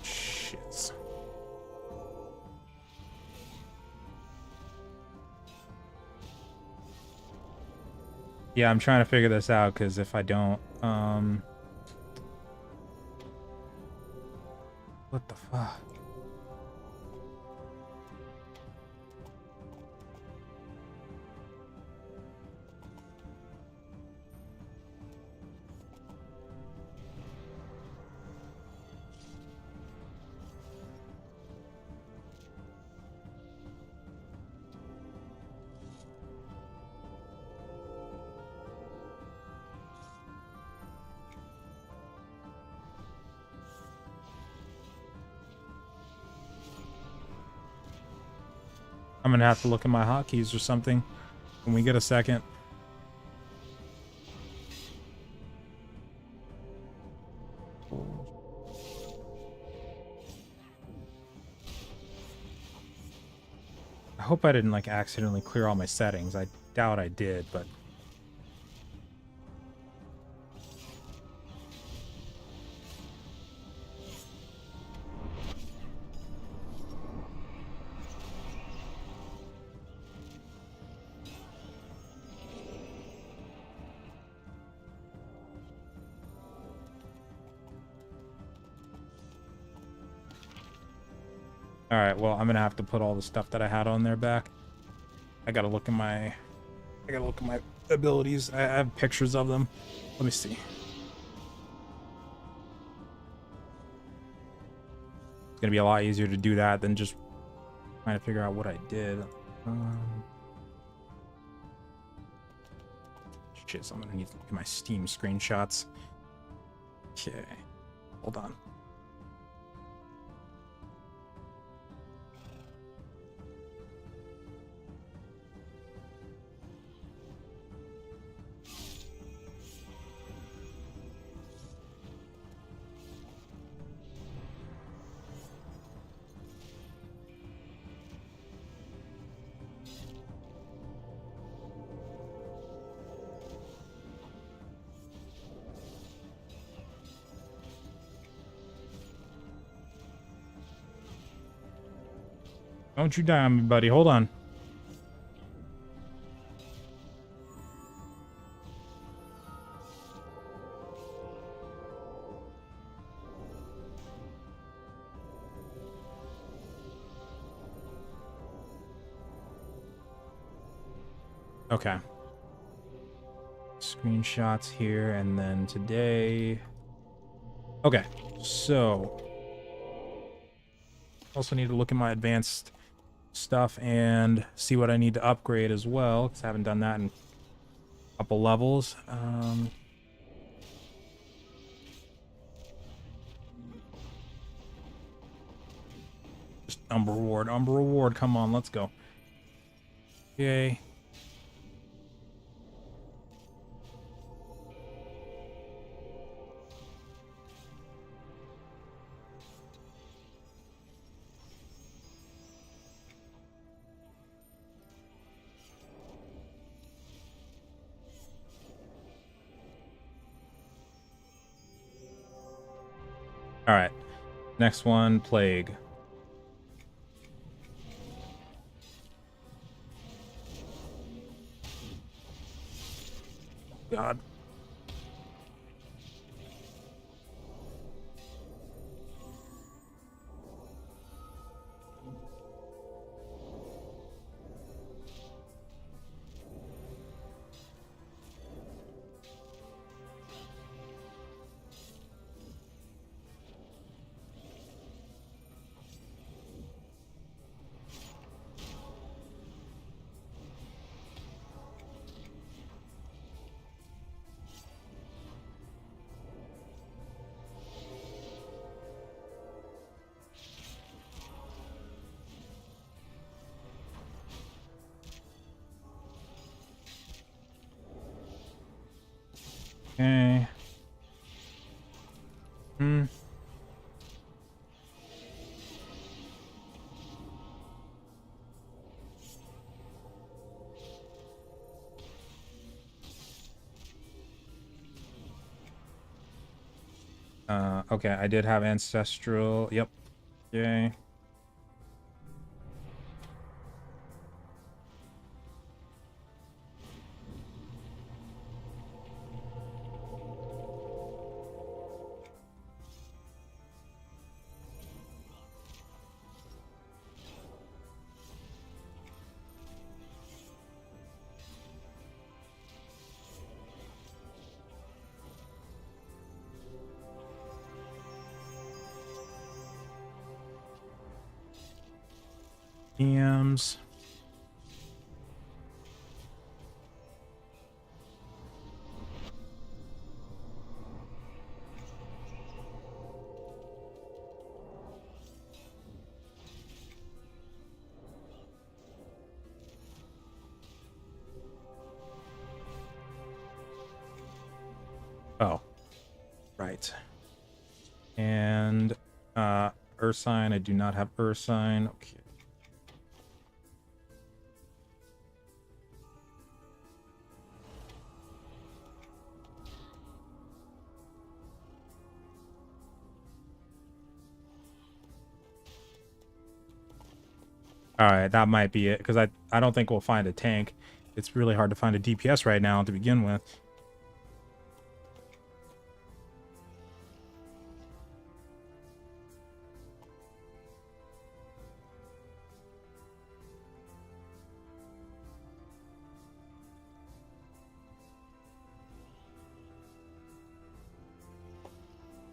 [SPEAKER 1] Shit. Yeah, I'm trying to figure this out because if I don't, what the fuck? I'm gonna have to look at my hotkeys or something when we get a second. I hope I didn't like accidentally clear all my settings. I doubt I did, but all right, well, I'm gonna have to put all the stuff that I had on there back. I gotta look at my abilities. I have pictures of them. Let me see. It's gonna be a lot easier to do that than just trying to figure out what I did. Shit, so I'm gonna need to look at my Steam screenshots. Okay, hold on. Don't you die on me, buddy. Hold on. Okay. Screenshots here, and then today. Okay, so also need to look at my advanced stuff and see what I need to upgrade as well, because I haven't done that in a couple levels. Just Umber Reward, come on, let's go. Yay. All right. Next one, Plague. God. Okay. Okay, I did have Ancestral. Yep. Okay. EMs. Oh, right. And Ursine, I do not have Ursine. Okay. All right, that might be it, because I don't think we'll find a tank. It's really hard to find a DPS right now to begin with.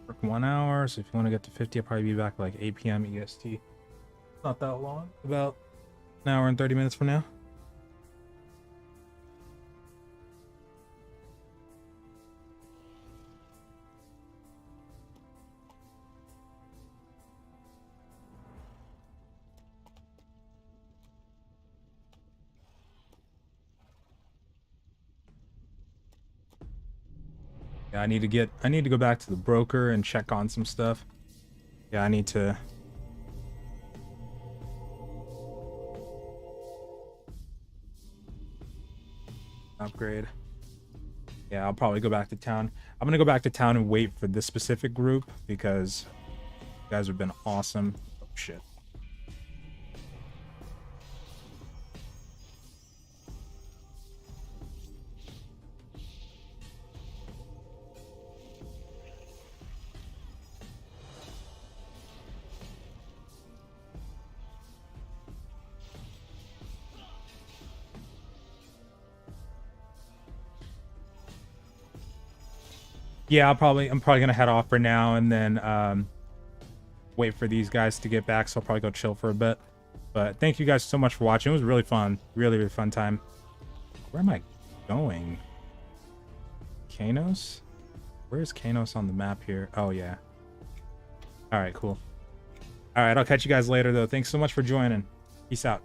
[SPEAKER 1] Work 1 hour, so if you want to get to 50, I'll probably be back like 8 p.m. EST. Not that long. About an hour and 30 minutes from now. Yeah, I need to go back to the broker and check on some stuff. Yeah, I need to upgrade. Yeah, I'll probably go back to town. I'm gonna go back to town and wait for this specific group because you guys have been awesome. Oh shit. Yeah, I'm probably gonna head off for now and then wait for these guys to get back. So I'll probably go chill for a bit. But thank you guys so much for watching. It was really fun, really fun time. Where am I going? Kanos? Where is Kanos on the map here? Oh yeah. All right, cool. All right, I'll catch you guys later though. Thanks so much for joining. Peace out.